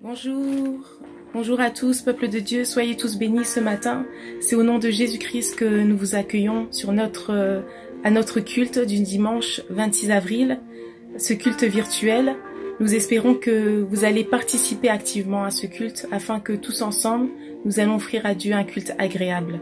Bonjour, bonjour à tous, peuple de Dieu, soyez tous bénis ce matin. C'est au nom de Jésus-Christ que nous vous accueillons sur à notre culte du dimanche 26 avril, ce culte virtuel. Nous espérons que vous allez participer activement à ce culte afin que tous ensemble, nous allons offrir à Dieu un culte agréable.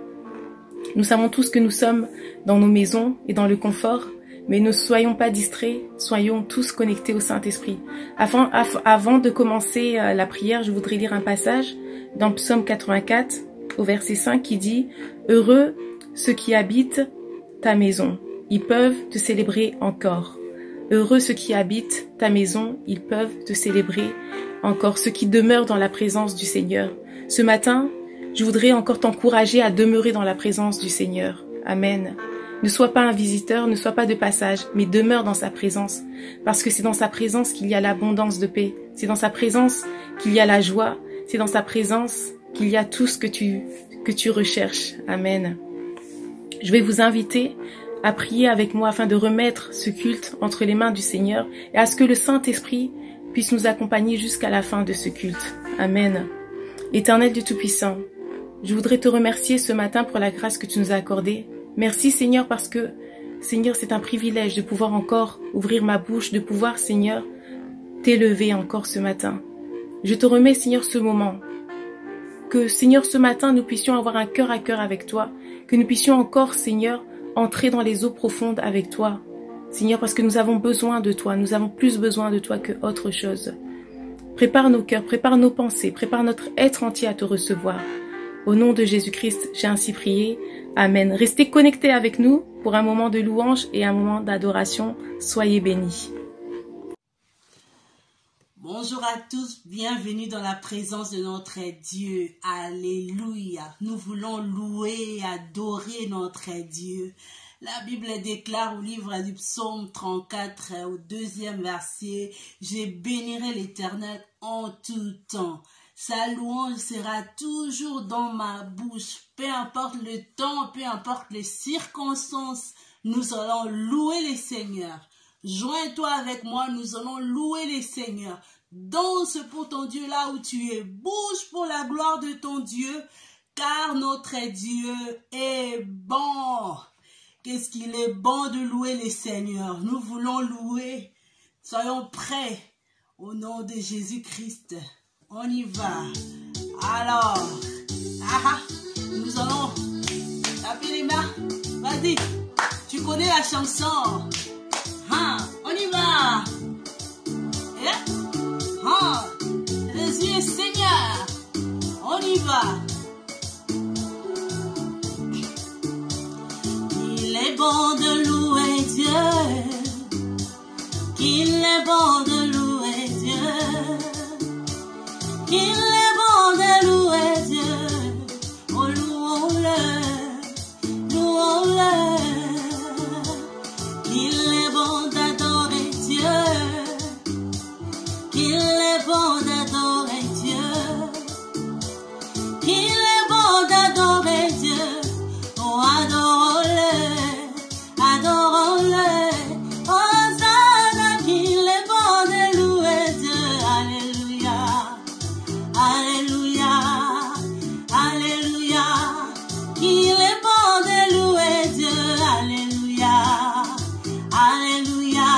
Nous savons tous que nous sommes dans nos maisons et dans le confort, mais ne soyons pas distraits, soyons tous connectés au Saint-Esprit. Avant de commencer la prière, je voudrais lire un passage dans Psaume 84, au verset 5, qui dit « Heureux ceux qui habitent ta maison, ils peuvent te célébrer encore. Heureux ceux qui habitent ta maison, ils peuvent te célébrer encore. Ceux qui demeurent dans la présence du Seigneur. » Ce matin, je voudrais encore t'encourager à demeurer dans la présence du Seigneur. Amen. Ne sois pas un visiteur, ne sois pas de passage, mais demeure dans sa présence. Parce que c'est dans sa présence qu'il y a l'abondance de paix. C'est dans sa présence qu'il y a la joie. C'est dans sa présence qu'il y a tout ce que tu recherches. Amen. Je vais vous inviter à prier avec moi afin de remettre ce culte entre les mains du Seigneur et à ce que le Saint-Esprit puisse nous accompagner jusqu'à la fin de ce culte. Amen. Éternel Dieu Tout-Puissant, je voudrais te remercier ce matin pour la grâce que tu nous as accordée. Merci Seigneur parce que, Seigneur, c'est un privilège de pouvoir encore ouvrir ma bouche, de pouvoir, Seigneur, t'élever encore ce matin. Je te remets, Seigneur, ce moment. Que, Seigneur, ce matin, nous puissions avoir un cœur à cœur avec toi. Que nous puissions encore, Seigneur, entrer dans les eaux profondes avec toi. Seigneur, parce que nous avons besoin de toi. Nous avons plus besoin de toi que autre chose. Prépare nos cœurs, prépare nos pensées, prépare notre être entier à te recevoir. Au nom de Jésus-Christ, j'ai ainsi prié. Amen. Restez connectés avec nous pour un moment de louange et un moment d'adoration. Soyez bénis. Bonjour à tous, bienvenue dans la présence de notre Dieu. Alléluia. Nous voulons louer et adorer notre Dieu. La Bible déclare au livre du psaume 34, au 2e verset, « Je bénirai l'Éternel en tout temps. Sa louange sera toujours dans ma bouche. Peu importe le temps, peu importe les circonstances, nous allons louer les Seigneurs. Joins-toi avec moi, nous allons louer les Seigneurs. Danse pour ton Dieu là où tu es. Bouge pour la gloire de ton Dieu, car notre Dieu est bon. Qu'est-ce qu'il est bon de louer les Seigneurs. Nous voulons louer. Soyons prêts au nom de Jésus-Christ. On y va. Alors, nous allons taper les mains. Vas-y, tu connais la chanson. On y va. Jésus est Seigneur. On y va. Il est bon de louer Dieu. Qu'il est bon de louer Dieu. Qu'il est bon de louer Dieu. Oh, louons-le, louons-le. Qu'il est bon d'adorer Dieu. Qu'il est bon d'adorer Dieu. Qu'il est bon d'adorer Dieu. Oh, adorons-le, adorons-le. Hosanna, qu'il est bon de louer Dieu. Alléluia. Alléluia, alléluia, qu'il est bon de louer Dieu, alléluia, alléluia,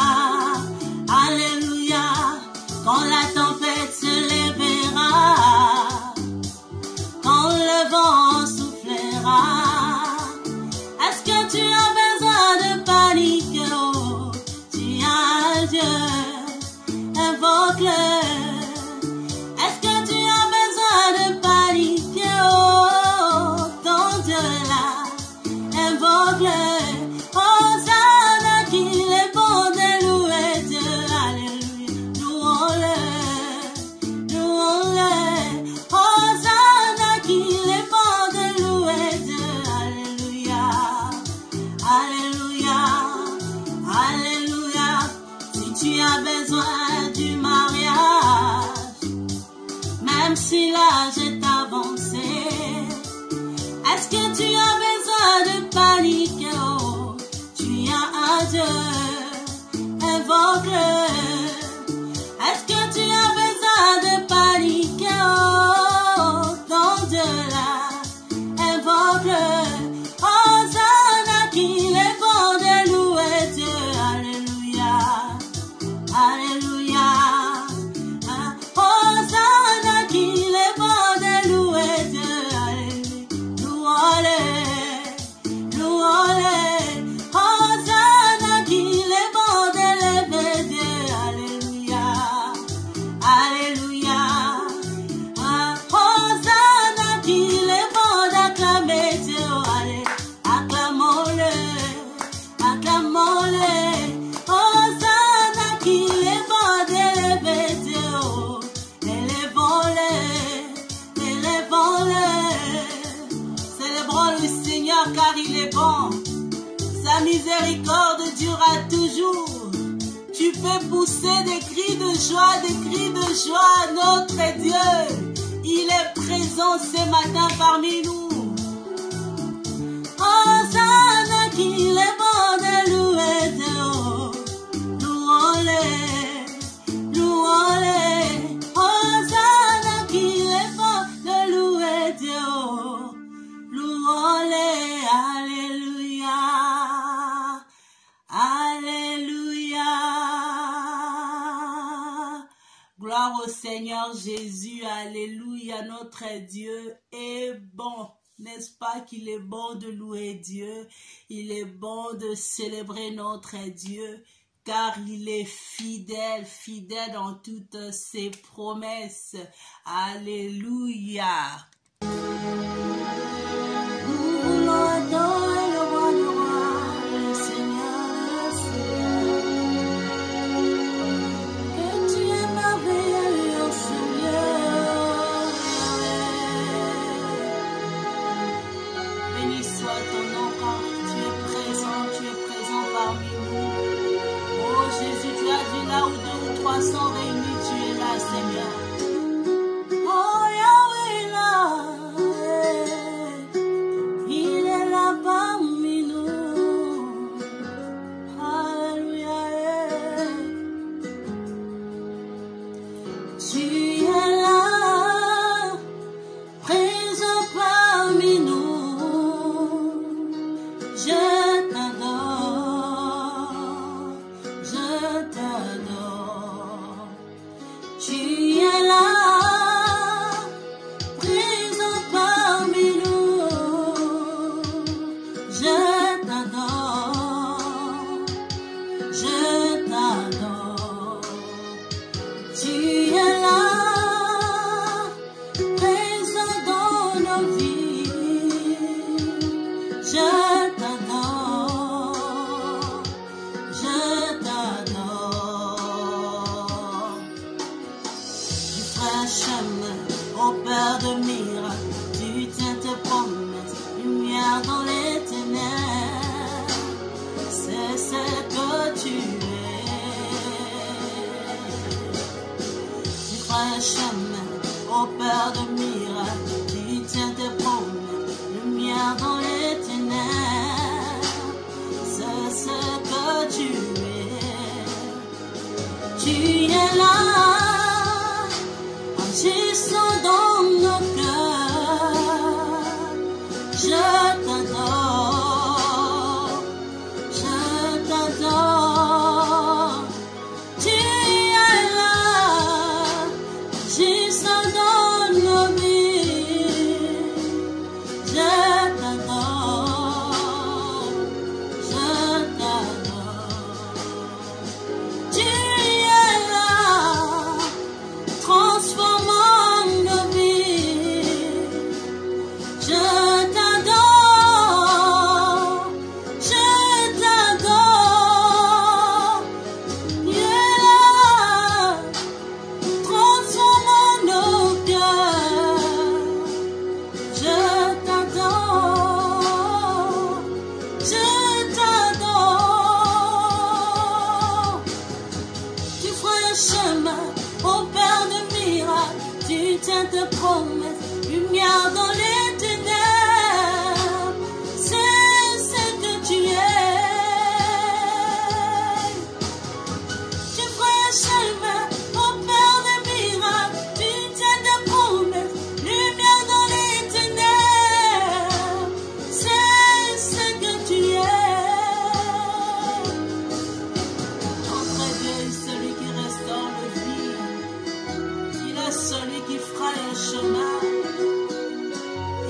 alléluia, quand la tempête se lèvera, quand le vent soufflera, est-ce que tu as besoin de Est-ce que tu as besoin de paniquer? Oh, tu as un Dieu, invoque-le. Est-ce que tu as besoin de paniquer? Oh, ton Dieu là, invoque-le. Hosanna, qu'il est bon de louer Dieu. Alléluia, alléluia. Hosanna, qu'il est bon de louer Dieu. Alléluia, louons-le. Hosanna, qu'il est bon de lever Dieu. Alléluia, alléluia. Hosanna, qu'il est bon d'acclamer Dieu. Allez, acclamons-le, acclamons-le. Hosanna, qu'il est bon d'élever Dieu. Élevons-le, élevons-le. Célébrons le Seigneur car il est bon. Sa miséricorde durera toujours. Tu fais pousser des cris de joie, notre Dieu. Il est présent ce matin parmi nous. Hosanna, qu'il est bon de louer Dieu. Louons-le, louons-le. Hosanna, qu'il est bon de louer Dieu. Louons-le, alléluia, alléluia. Gloire au Seigneur Jésus, alléluia. Notre Dieu est bon. N'est-ce pas qu'il est bon de louer Dieu? Il est bon de célébrer notre Dieu, car il est fidèle, fidèle dans toutes ses promesses. Alléluia. Nous voulons adorer le roi du roi, le Seigneur, le Seigneur. Que tu es merveilleux, oh Seigneur. Béni soit ton nom, car tu es présent parmi nous. Oh Jésus, tu as dit là où 2 ou 3 sont réunis, tu es là, Seigneur. Oh Yahweh, là, il est là parmi nous. Alléluia. Tu es là, présent parmi nous. Je t'adore, je t'adore.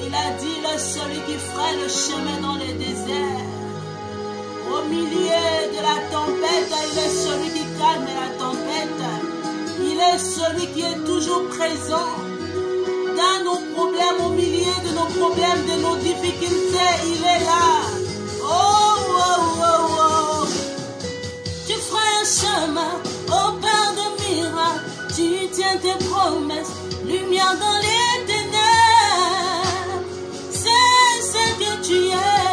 Il a dit, il est celui qui ferait le chemin dans les déserts. Au milieu de la tempête, il est celui qui calme la tempête. Il est celui qui est toujours présent dans nos problèmes, au milieu de nos problèmes, de nos difficultés. Il est là. Oh, oh, oh, oh. Tu feras un chemin au Père de miracles. Tu tiens tes promesses, lumière dans les ténèbres. C'est ce que tu es.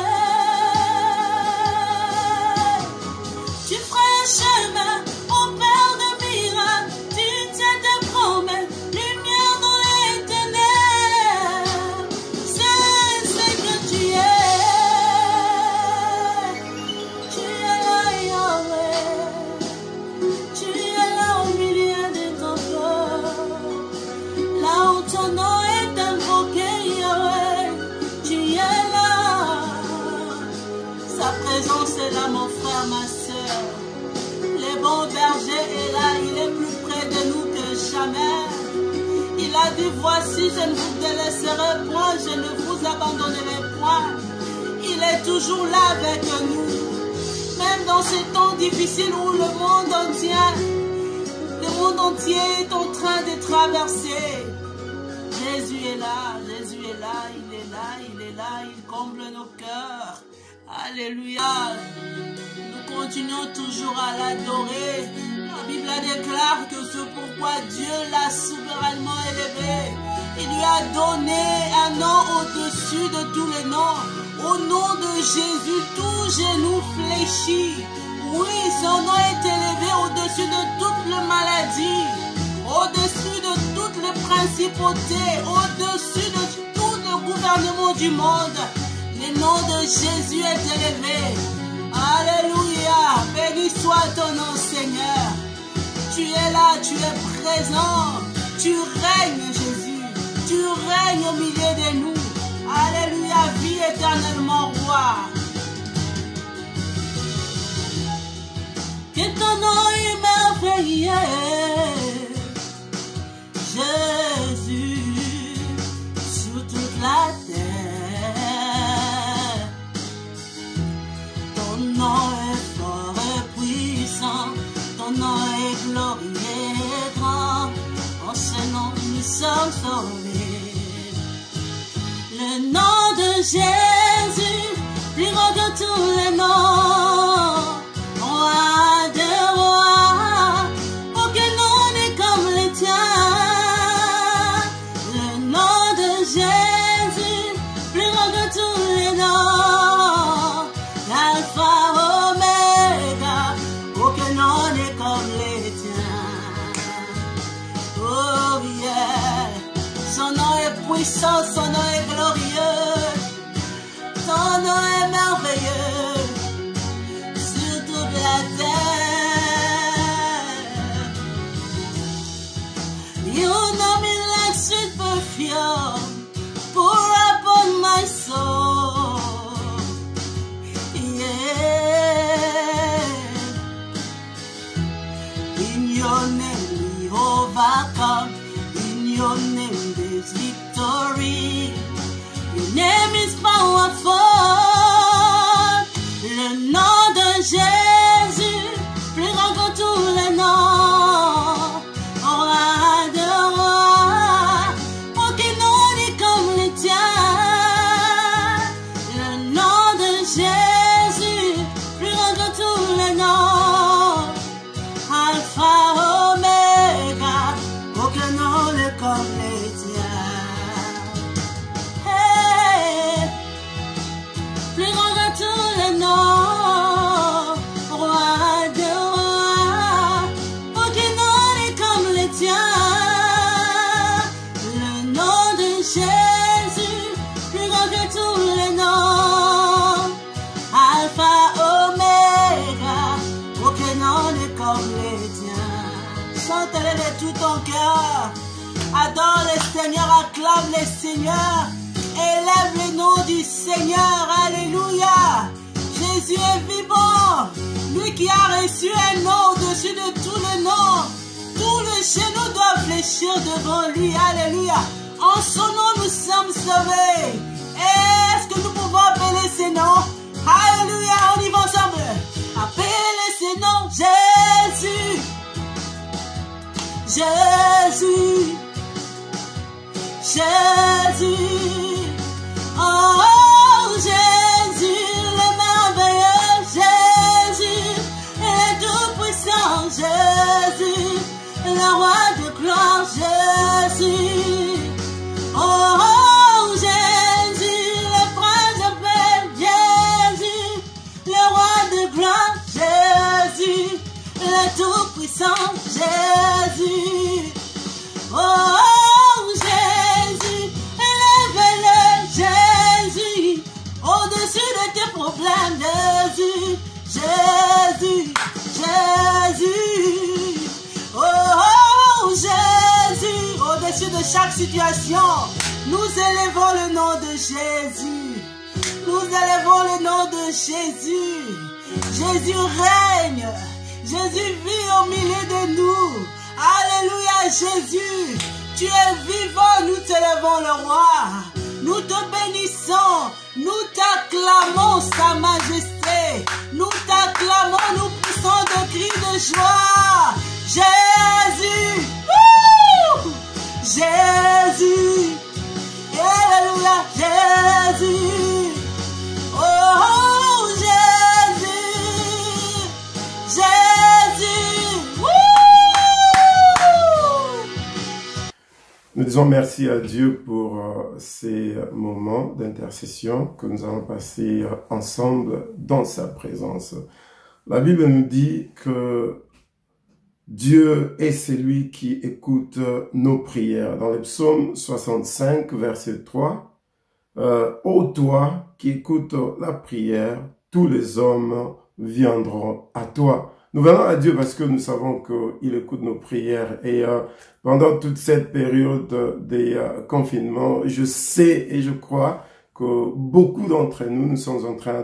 Tu feras un chemin au Père de miracles. Tu tiens tes promesses, lumière dans les ténèbres. C'est ce que tu es. Tu es là, Yahweh. Tu es là au milieu de ton cœur. Là où ton nom est invoqué, Yahweh. Tu es là. Sa présence est là, mon frère, ma soeur. Le bon berger est là, il est plus près de nous que jamais. Il a dit, voici, je ne vous délaisserai point, je ne vous abandonnerai point. Il est toujours là avec nous. Même dans ces temps difficiles où le monde entier est en train de traverser. Jésus est là, Jésus est là, il est là, il est là, il comble nos cœurs. Alléluia. Nous continuons toujours à l'adorer. La Bible déclare que c'est pourquoi Dieu l'a souverainement élevé. Il lui a donné un nom au-dessus de tous les noms. Au nom de Jésus, tout genou fléchit. Oui, son nom est élevé au-dessus de toutes les maladies, au-dessus de toutes les principautés, au-dessus de tout le gouvernement du monde. Le nom de Jésus est élevé. Alléluia. Béni soit ton nom, Seigneur. Tu es là, tu es présent. Tu règnes, Jésus. Tu règnes au milieu de nous. Alléluia. Vie éternellement, roi. Que ton nom est merveilleux. Jésus, sur toute la terre. Ton nom est fort et puissant. Ton nom est glorieux et grand. En ce nom, nous sommes sauvés. Le nom de Jésus, plus grand que tous les noms. Roi de rois, aucun nom n'est comme le tien. Le nom de Jésus, plus grand que tous les noms. L'alpha, Oméga, aucun nom n'est comme le tien. Oh yeah, son nom est puissant, son nom est glorieux, son nom est merveilleux. La terre. Your name is like sweet perfume, pour upon my soul. Yeah. In your name we overcome. In your name there's victory. Your name is powerful. Le nom de Jésus, plus grand que tous les noms. Roi de rois, aucun nom n'est comme le tien. Le nom de Jésus, plus grand que tous les noms. Alpha, Oméga, aucun nom n'est comme le tien. Hey, plus grand que tous les noms. Chante-le de tout ton cœur. Adore le Seigneur, acclame le Seigneur. Élève le nom du Seigneur. Alléluia. Jésus est vivant. Lui qui a reçu un nom au-dessus de tous les noms. Tous les genoux doivent fléchir devant lui. Alléluia. En son nom, nous sommes sauvés. Est-ce que nous pouvons appeler ces noms? Alléluia, on y va ensemble. Appelez ces noms. Jésus. Jésus. Jésus. Oh, Jésus, le merveilleux. Jésus, le tout-puissant. Jésus, le roi de gloire. Jésus. Oh, Jésus, le prince de paix. Jésus, le roi de gloire. Jésus, le tout-puissant. Jésus. Oh, Jésus, élève-le. Jésus, au-dessus de tes problèmes. Jésus, Jésus, Jésus. Oh, Jésus, au-dessus de chaque situation, nous élevons le nom de Jésus. Nous élevons le nom de Jésus. Jésus règne. Jésus vit au milieu de nous. Alléluia, Jésus. Tu es vivant, nous t'élevons le roi. Nous te bénissons. Nous t'acclamons sa majesté. Nous t'acclamons, nous poussons de cris de joie. Jésus. Wouh! Jésus. Alléluia, Jésus. Oh, Jésus. Jésus. Wouh! Nous disons merci à Dieu pour ces moments d'intercession que nous allons passer ensemble dans sa présence. La Bible nous dit que Dieu est celui qui écoute nos prières. Dans le psaume 65, verset 3, ô toi qui écoutes la prière, tous les hommes viendront à toi. Nous venons à Dieu parce que nous savons qu'il écoute nos prières. Et pendant toute cette période des confinements, je sais et je crois que beaucoup d'entre nous, nous sommes en train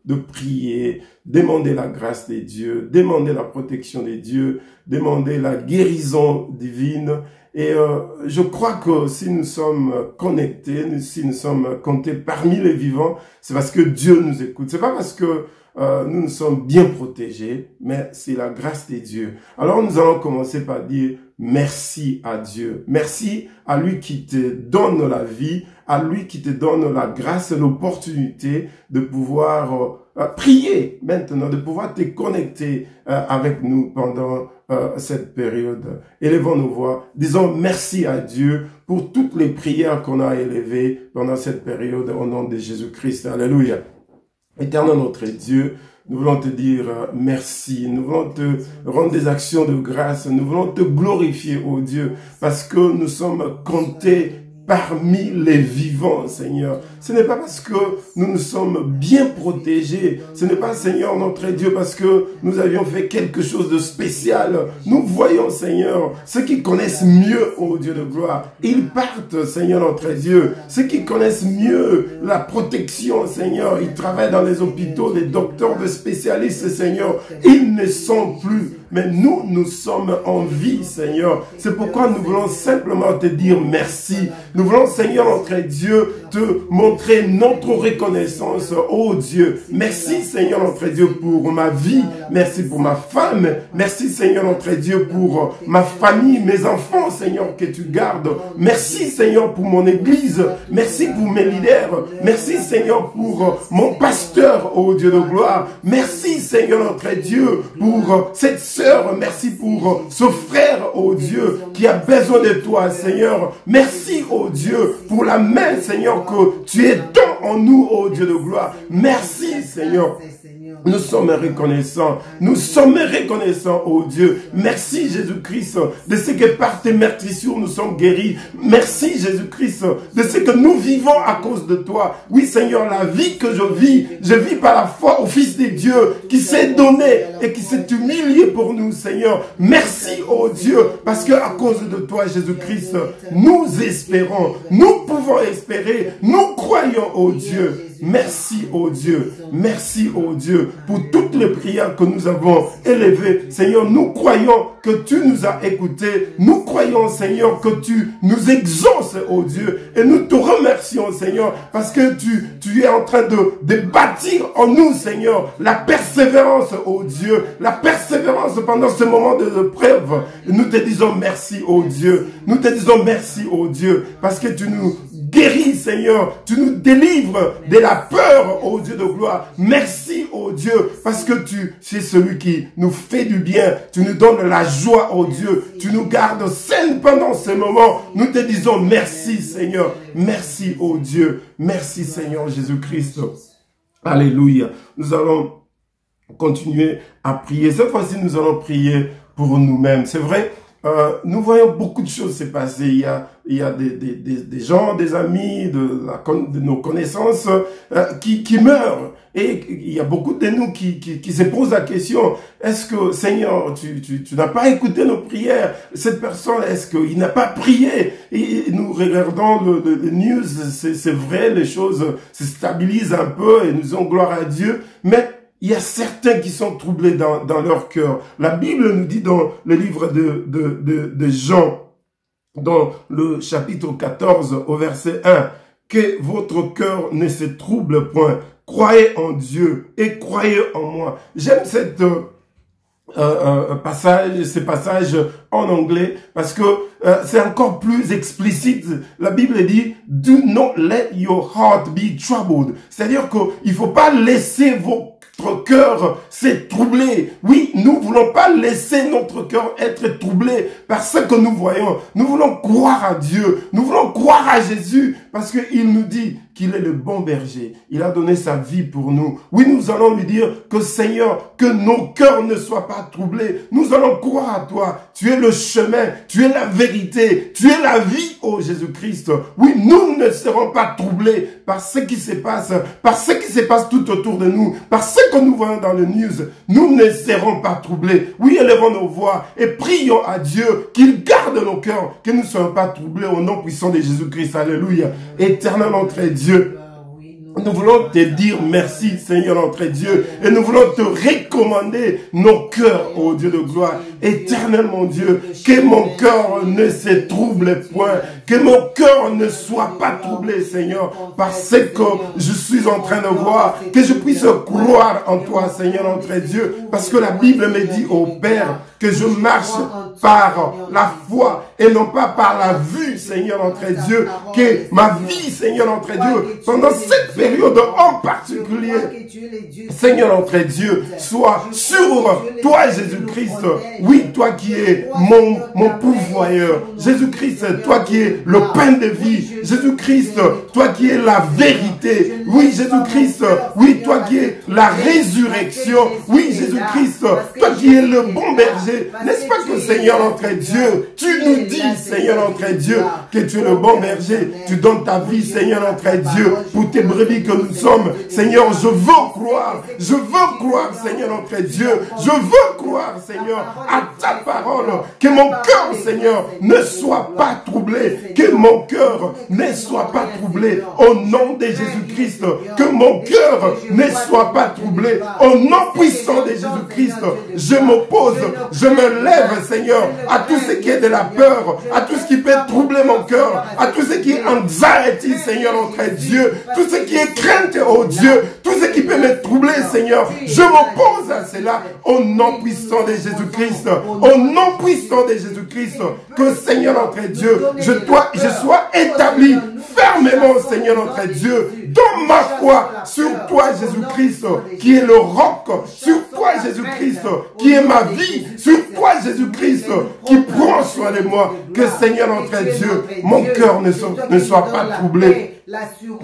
de prier, demander la grâce des dieux, demander la protection des dieux, demander la guérison divine. Et je crois que si nous sommes connectés, si nous sommes comptés parmi les vivants, c'est parce que Dieu nous écoute. C'est pas parce que nous nous sommes bien protégés, mais c'est la grâce des dieux. Alors nous allons commencer par dire merci à Dieu. Merci à lui qui te donne la vie, à lui qui te donne la grâce et l'opportunité de pouvoir prier maintenant, de pouvoir te connecter avec nous pendant cette période. Élevons nos voix, disons merci à Dieu pour toutes les prières qu'on a élevées pendant cette période au nom de Jésus-Christ. Alléluia. Éternel notre Dieu, nous voulons te dire merci, nous voulons te rendre des actions de grâce, nous voulons te glorifier, ô Dieu, parce que nous sommes comptés parmi les vivants, Seigneur. Ce n'est pas parce que nous nous sommes bien protégés. Ce n'est pas, Seigneur, notre Dieu, parce que nous avions fait quelque chose de spécial. Nous voyons, Seigneur, ceux qui connaissent mieux, ô Dieu de gloire. Ils partent, Seigneur, notre Dieu. Ceux qui connaissent mieux la protection, Seigneur. Ils travaillent dans les hôpitaux, les docteurs, les spécialistes, Seigneur. Ils ne sont plus. Mais nous, nous sommes en vie, Seigneur. C'est pourquoi nous voulons simplement te dire merci. Nous voulons, Seigneur, notre Dieu, te montrer notre reconnaissance, oh Dieu. Merci, Seigneur, notre Dieu, pour ma vie. Merci pour ma femme. Merci, Seigneur, notre Dieu, pour ma famille, mes enfants, Seigneur, que tu gardes. Merci, Seigneur, pour mon église. Merci pour mes leaders. Merci, Seigneur, pour mon pasteur, oh Dieu de gloire. Merci, Seigneur, notre Dieu, pour cette sœur. Merci pour ce frère, oh Dieu, qui a besoin de toi, Seigneur. Merci, oh Dieu, pour la main, Seigneur, que tu étends en nous, oh Dieu de gloire. Merci, Seigneur. Nous sommes reconnaissants. Nous sommes reconnaissants, oh Dieu. Merci, Jésus-Christ, de ce que par tes meurtrissures, nous sommes guéris. Merci, Jésus-Christ, de ce que nous vivons à cause de toi. Oui, Seigneur, la vie que je vis par la foi au Fils de Dieu qui s'est donné et qui s'est humilié pour nous, Seigneur. Merci, oh Dieu, parce que à cause de toi, Jésus-Christ, nous espérons. Nous pouvons espérer. Nous croyons, oh ô Dieu. Merci, ô Dieu. Merci, ô Dieu, pour toutes les prières que nous avons élevées. Seigneur, nous croyons que tu nous as écoutés. Nous croyons, Seigneur, que tu nous exauces, ô Dieu. Et nous te remercions, Seigneur, parce que tu es en train de bâtir en nous, Seigneur, la persévérance, ô Dieu. La persévérance pendant ce moment de preuve. Et nous te disons merci, ô Dieu. Nous te disons merci, ô Dieu, parce que tu nous guéris, Seigneur. Tu nous délivres de la peur, ô Dieu de gloire. Merci, ô Dieu, parce que tu es celui qui nous fait du bien. Tu nous donnes la joie, ô Dieu. Tu nous gardes saines pendant ce moment. Nous te disons merci, Seigneur. Merci, ô Dieu. Merci, Seigneur Jésus-Christ. Alléluia. Nous allons continuer à prier. Cette fois-ci, nous allons prier pour nous-mêmes. C'est vrai, nous voyons beaucoup de choses se passer. Il y a des gens, des amis, de nos connaissances qui meurent. Et il y a beaucoup de nous qui se posent la question, est-ce que, Seigneur, tu n'as pas écouté nos prières? Cette personne, est-ce qu'il n'a pas prié? Et nous regardons le news, c'est vrai, les choses se stabilisent un peu et nous disons gloire à Dieu. Mais il y a certains qui sont troublés dans leur cœur. La Bible nous dit dans le livre de Jean, dans le chapitre 14 au verset 1, que votre cœur ne se trouble point. Croyez en Dieu et croyez en moi. J'aime cette ce passage en anglais parce que c'est encore plus explicite. La Bible dit « Do not let your heart be troubled ». C'est-à-dire qu'il ne faut pas laisser votre cœur s'est troublé. Oui, nous ne voulons pas laisser notre cœur être troublé par ce que nous voyons. Nous voulons croire à Dieu. Nous voulons croire à Jésus parce qu'il nous dit qu'il est le bon berger. Il a donné sa vie pour nous. Oui, nous allons lui dire que Seigneur, que nos cœurs ne soient pas troublés. Nous allons croire à toi. Tu es le chemin, tu es la vérité, tu es la vie, ô Jésus-Christ. Oui, nous ne serons pas troublés par ce qui se passe, tout autour de nous, par ce que nous voyons dans le news. Nous ne serons pas troublés. Oui, élevons nos voix et prions à Dieu qu'il garde nos cœurs, que nous ne soyons pas troublés au nom puissant de Jésus-Christ. Alléluia. Éternel notre Dieu, nous voulons te dire merci, Seigneur notre Dieu, et nous voulons te recommander nos cœurs, ô Dieu de gloire. Éternel mon Dieu, que mon cœur ne se trouble point, que mon cœur ne soit pas troublé, Seigneur, parce que je suis en train de voir, que je puisse croire en toi, Seigneur notre Dieu, parce que la Bible me dit au Père que je marche par la foi et non pas par la vue, Seigneur notre Dieu, que ma vie, Seigneur notre Dieu, pendant cette période en particulier, Seigneur notre Dieu, soit sur toi, Jésus-Christ. Oui, toi qui es mon pourvoyeur. Jésus-Christ, toi qui es le pain de vie. Jésus-Christ, toi qui es la vérité. Oui, Jésus-Christ, oui, toi qui es la résurrection. Oui, Jésus-Christ, toi qui es le bon berger. N'est-ce pas que, Seigneur notre Dieu, tu nous dis, Seigneur notre Dieu, que tu es le bon berger. Tu donnes ta vie, Seigneur notre Dieu, pour tes brebis que nous sommes. Seigneur, je veux croire, Seigneur notre Dieu. Je veux croire, Seigneur, à ta parole. Que mon cœur, Seigneur, ne soit pas troublé. Que mon cœur ne soit pas troublé. Au nom de Jésus-Christ. Que mon cœur ne soit pas troublé. Au nom puissant de Jésus-Christ. Je m'oppose, je me lève, Seigneur, à tout ce qui est de la peur, à tout ce qui peut troubler mon cœur, à tout ce qui est anxiety, Seigneur notre Dieu, tout ce qui est crainte, oh Dieu, tout ce qui peut me troubler, Seigneur. Je m'oppose à cela au nom puissant de Jésus-Christ. Au nom puissant de Jésus-Christ. Que, Seigneur notre Dieu, je sois établi fermement, Seigneur notre Dieu, dans ma foi sur toi, Jésus-Christ, qui est le roc, sur toi, Jésus-Christ, qui est ma vie, sur toi, Jésus-Christ, qui prend soin de moi. Que, Seigneur notre Dieu, mon cœur ne soit pas troublé.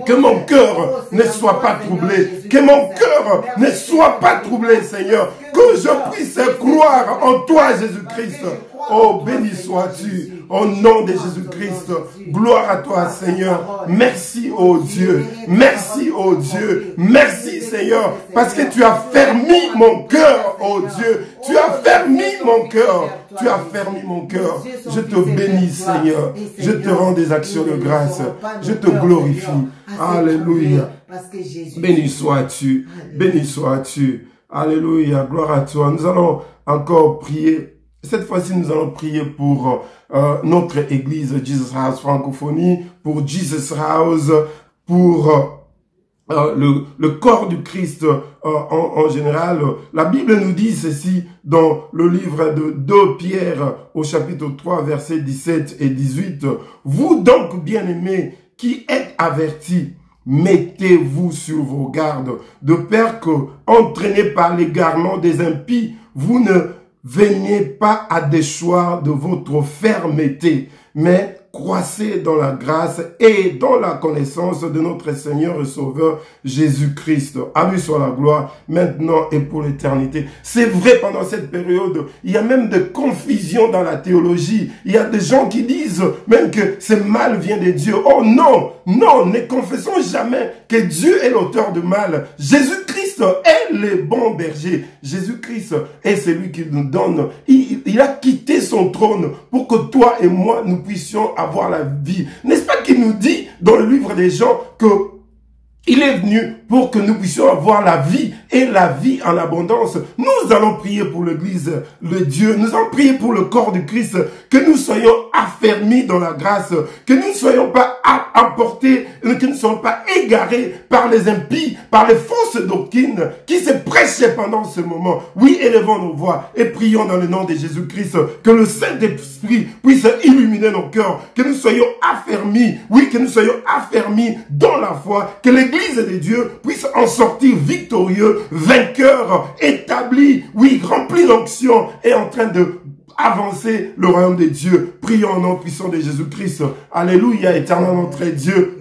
Que mon cœur ne soit pas troublé. Que mon cœur ne soit pas troublé, Seigneur. Que je puisse croire en toi, Jésus-Christ. Oh, béni sois-tu au nom de Jésus-Christ. Gloire à toi, Seigneur. Merci, oh Dieu. Merci, oh Dieu. Merci, Seigneur, parce que tu as fermé mon cœur, oh Dieu. Tu as fermé mon cœur. Tu as fermé mon cœur. Je te bénis, Seigneur. Je te rends des actions de grâce. Je te glorifie. Alléluia. Parce que Jésus... Béni sois-tu. Béni sois-tu. Alléluia. Gloire à toi. Nous allons encore prier. Cette fois-ci, nous allons prier pour notre église Jesus House Francophonie, pour Jesus House, pour le corps du Christ en général. La Bible nous dit ceci dans le livre de 2 Pierre au chapitre 3, versets 17 et 18. Vous donc, bien-aimés, qui êtes avertis, mettez-vous sur vos gardes, de peur que, entraînés par l'égarement des impies, vous ne veniez pas à déchoir de votre fermeté, mais croissez dans la grâce et dans la connaissance de notre Seigneur et Sauveur Jésus-Christ. À lui soit la gloire, maintenant et pour l'éternité. C'est vrai, pendant cette période, il y a même de confusion dans la théologie. Il y a des gens qui disent même que ce mal vient de Dieu. Oh non, non, ne confessons jamais que Dieu est l'auteur du mal. Jésus-Christ est le bon berger. Jésus-Christ est celui qui nous donne. Il a quitté son trône pour que toi et moi, nous puissions avoir la vie. N'est-ce pas qu'il nous dit dans le livre des Jean que il est venu pour que nous puissions avoir la vie et la vie en abondance. Nous allons prier pour l'église, le Dieu. Nous allons prier pour le corps du Christ. Que nous soyons affermis dans la grâce. Que nous ne soyons pas emportés, que nous ne soyons pas égarés par les impies, par les fausses doctrines qui se prêchaient pendant ce moment. Oui, élevons nos voix et prions dans le nom de Jésus-Christ. Que le Saint-Esprit puisse illuminer nos cœurs. Que nous soyons affermis. Oui, que nous soyons affermis dans la foi. Que l'église de Dieu puisse en sortir victorieux, vainqueur, établi, oui, rempli d'onction et en train de avancer le royaume de Dieu. Prions au nom puissant de Jésus-Christ. Alléluia, éternel notre Dieu.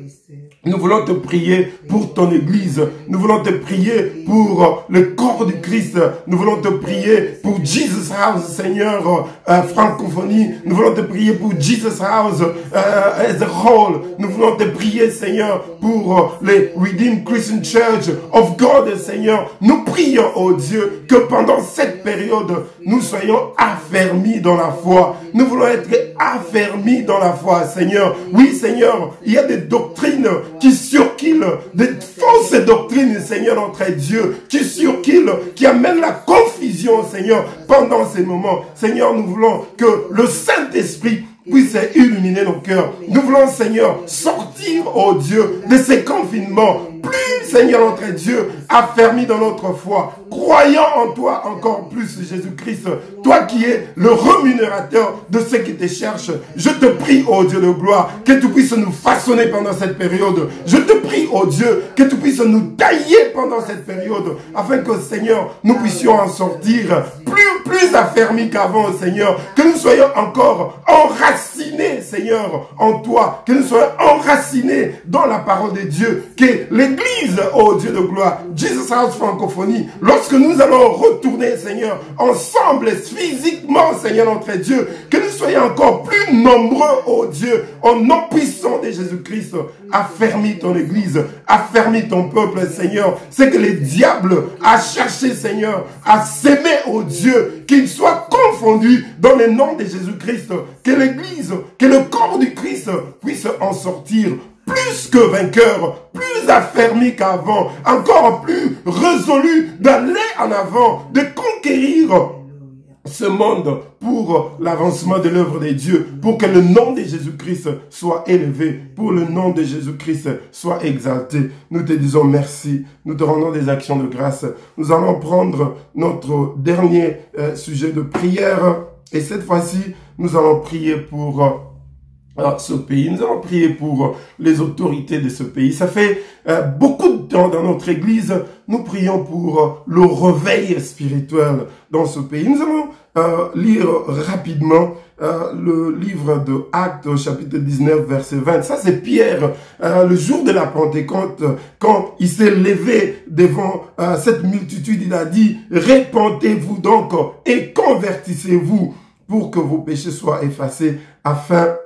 Nous voulons te prier pour ton église. Nous voulons te prier pour le corps du Christ. Nous voulons te prier pour Jesus House, Seigneur, francophonie. Nous voulons te prier pour Jesus House as a whole. Nous voulons te prier, Seigneur, pour les Redeemed Christian Church of God, Seigneur. Nous prions, oh Dieu, que pendant cette période, nous soyons affermis dans la foi. Nous voulons être affermis dans la foi, Seigneur. Oui, Seigneur, il y a des doctrines qui surquillent, des fausses doctrines, Seigneur, notre Dieu, qui surquillent, qui amènent la confusion, Seigneur, pendant ces moments. Seigneur, nous voulons que le Saint-Esprit puisse illuminer nos cœurs. Nous voulons, Seigneur, sortir, oh Dieu, de ces confinements. Plus, Seigneur, notre Dieu, affermis dans notre foi, croyant en toi encore plus, Jésus-Christ, toi qui es le rémunérateur de ceux qui te cherchent. Je te prie, oh Dieu de gloire, que tu puisses nous façonner pendant cette période. Je te prie, oh Dieu, que tu puisses nous tailler pendant cette période, afin que, Seigneur, nous puissions en sortir plus affermis qu'avant, Seigneur, que nous soyons encore enracinés, Seigneur, en toi, que nous soyons enracinés dans la parole de Dieu, que l'église, oh Dieu de gloire, Jesus House Francophonie, lorsque nous allons retourner, Seigneur, ensemble, physiquement, Seigneur notre Dieu, que nous soyons encore plus nombreux, oh Dieu, en nom puissant de Jésus-Christ, affermis ton église, affermis ton peuple, Seigneur. C'est que le diable a cherché, Seigneur, à s'aimer, oh Dieu, qu'il soit confondu dans le nom de Jésus-Christ, que l'église, que le corps du Christ puisse en sortir plus que vainqueur, plus affermi qu'avant, encore plus résolu d'aller en avant, de conquérir ce monde pour l'avancement de l'œuvre de Dieu, pour que le nom de Jésus-Christ soit élevé, pour le nom de Jésus-Christ soit exalté. Nous te disons merci, nous te rendons des actions de grâce. Nous allons prendre notre dernier sujet de prière et cette fois-ci, nous allons prier pour ce pays. Nous allons prier pour les autorités de ce pays. Ça fait beaucoup de temps dans notre église, nous prions pour le réveil spirituel dans ce pays. Nous allons lire rapidement le livre de Actes, chapitre 19, verset 20. Ça, c'est Pierre, le jour de la Pentecôte, quand il s'est levé devant cette multitude, il a dit, « Répentez-vous donc et convertissez-vous pour que vos péchés soient effacés, afin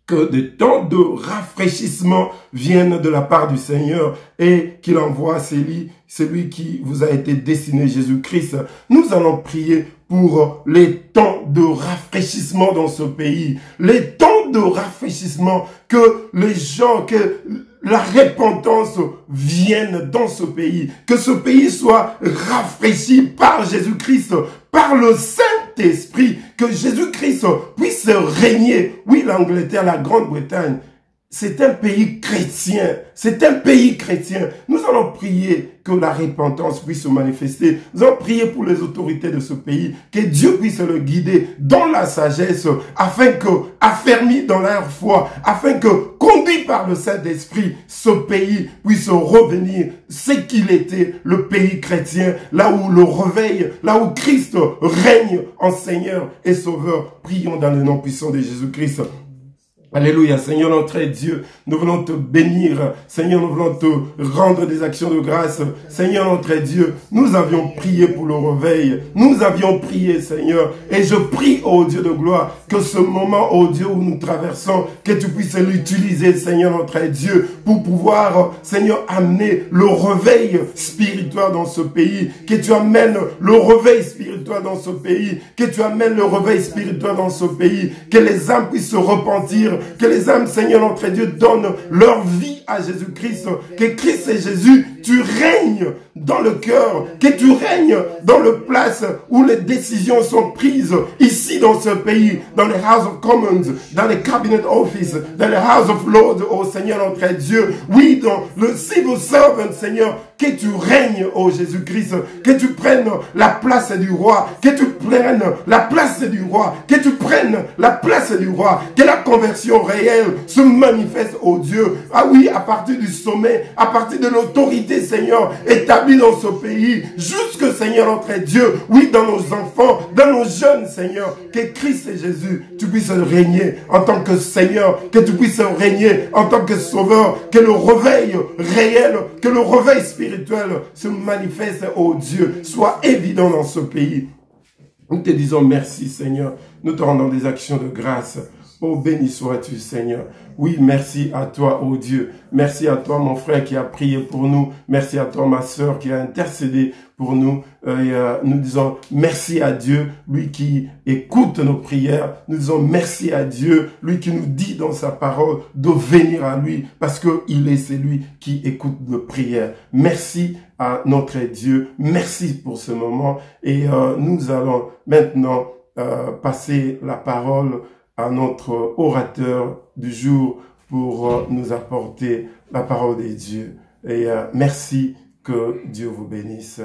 que des temps de rafraîchissement viennent de la part du Seigneur et qu'il envoie celui qui vous a été destiné, Jésus-Christ. » Nous allons prier pour les temps de rafraîchissement dans ce pays, les temps de rafraîchissement, que les gens, que la repentance vienne dans ce pays, que ce pays soit rafraîchi par Jésus-Christ, par le Saint-Esprit, que Jésus-Christ puisse régner. Oui, l'Angleterre, la Grande-Bretagne, c'est un pays chrétien. C'est un pays chrétien. Nous allons prier que la repentance puisse se manifester. Nous allons prier pour les autorités de ce pays, que Dieu puisse le guider dans la sagesse, afin que, affermis dans leur foi, afin que, conduit par le Saint-Esprit, ce pays puisse revenir ce qu'il était, le pays chrétien, là où le réveil, là où Christ règne en Seigneur et Sauveur. Prions dans le nom puissant de Jésus-Christ. Alléluia, Seigneur notre Dieu, nous voulons te bénir, Seigneur, nous voulons te rendre des actions de grâce, Seigneur notre Dieu, nous avions prié pour le réveil, nous avions prié, Seigneur, et je prie, ô Dieu de gloire, que ce moment, ô Dieu, où nous traversons, que tu puisses l'utiliser, Seigneur notre Dieu, pour pouvoir, Seigneur, amener le réveil spirituel dans ce pays, que tu amènes le réveil spirituel dans ce pays, que tu amènes le réveil spirituel dans ce pays, que les âmes puissent se repentir, que les âmes, Seigneur notre Dieu, donnent leur vie à Jésus-Christ. Que Christ et Jésus, tu règnes dans le cœur, que tu règnes dans le place où les décisions sont prises, ici dans ce pays, dans les House of Commons, dans les Cabinet Office, dans les House of Lords, oh Seigneur notre Dieu. Oui, dans le Civil Servant, Seigneur, que tu règnes, oh Jésus-Christ, que tu prennes la place du roi, que tu prennes la place du roi, que tu prennes la place du roi, que la conversion réelle se manifeste, oh Dieu. Ah oui, à partir du sommet, à partir de l'autorité, Seigneur, établie dans ce pays, jusque, Seigneur notre Dieu, oui, dans nos enfants, dans nos jeunes, Seigneur, que Christ et Jésus, tu puisses régner en tant que Seigneur, que tu puisses régner en tant que Sauveur, que le réveil réel, que le réveil spirituel se manifeste, oh Dieu, soit évident dans ce pays. Nous te disons merci, Seigneur. Nous te rendons des actions de grâce. Oh, béni sois-tu, Seigneur. Oui, merci à toi, oh Dieu. Merci à toi, mon frère, qui a prié pour nous. Merci à toi, ma sœur, qui a intercédé pour nous. Nous disons merci à Dieu, lui qui écoute nos prières. Nous disons merci à Dieu, lui qui nous dit dans sa parole de venir à lui, parce qu'il est celui qui écoute nos prières. Merci à notre Dieu. Merci pour ce moment. Et nous allons maintenant passer la parole à notre orateur du jour pour nous apporter la parole de Dieu. Et merci, que Dieu vous bénisse.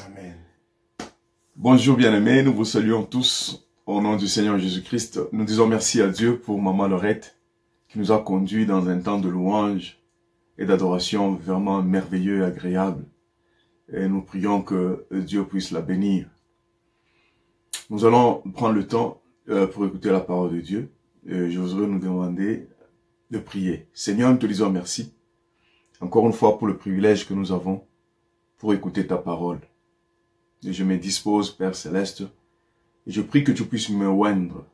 Amen. Bonjour bien-aimés, nous vous saluons tous au nom du Seigneur Jésus-Christ. Nous disons merci à Dieu pour Maman Laurette qui nous a conduits dans un temps de louange et d'adoration vraiment merveilleux et agréable. Et nous prions que Dieu puisse la bénir. Nous allons prendre le temps pour écouter la parole de Dieu. Je voudrais nous demander de prier. Seigneur, nous te disons merci, encore une fois, pour le privilège que nous avons pour écouter ta parole. Et je me dispose, Père Céleste, et je prie que tu puisses me oindre.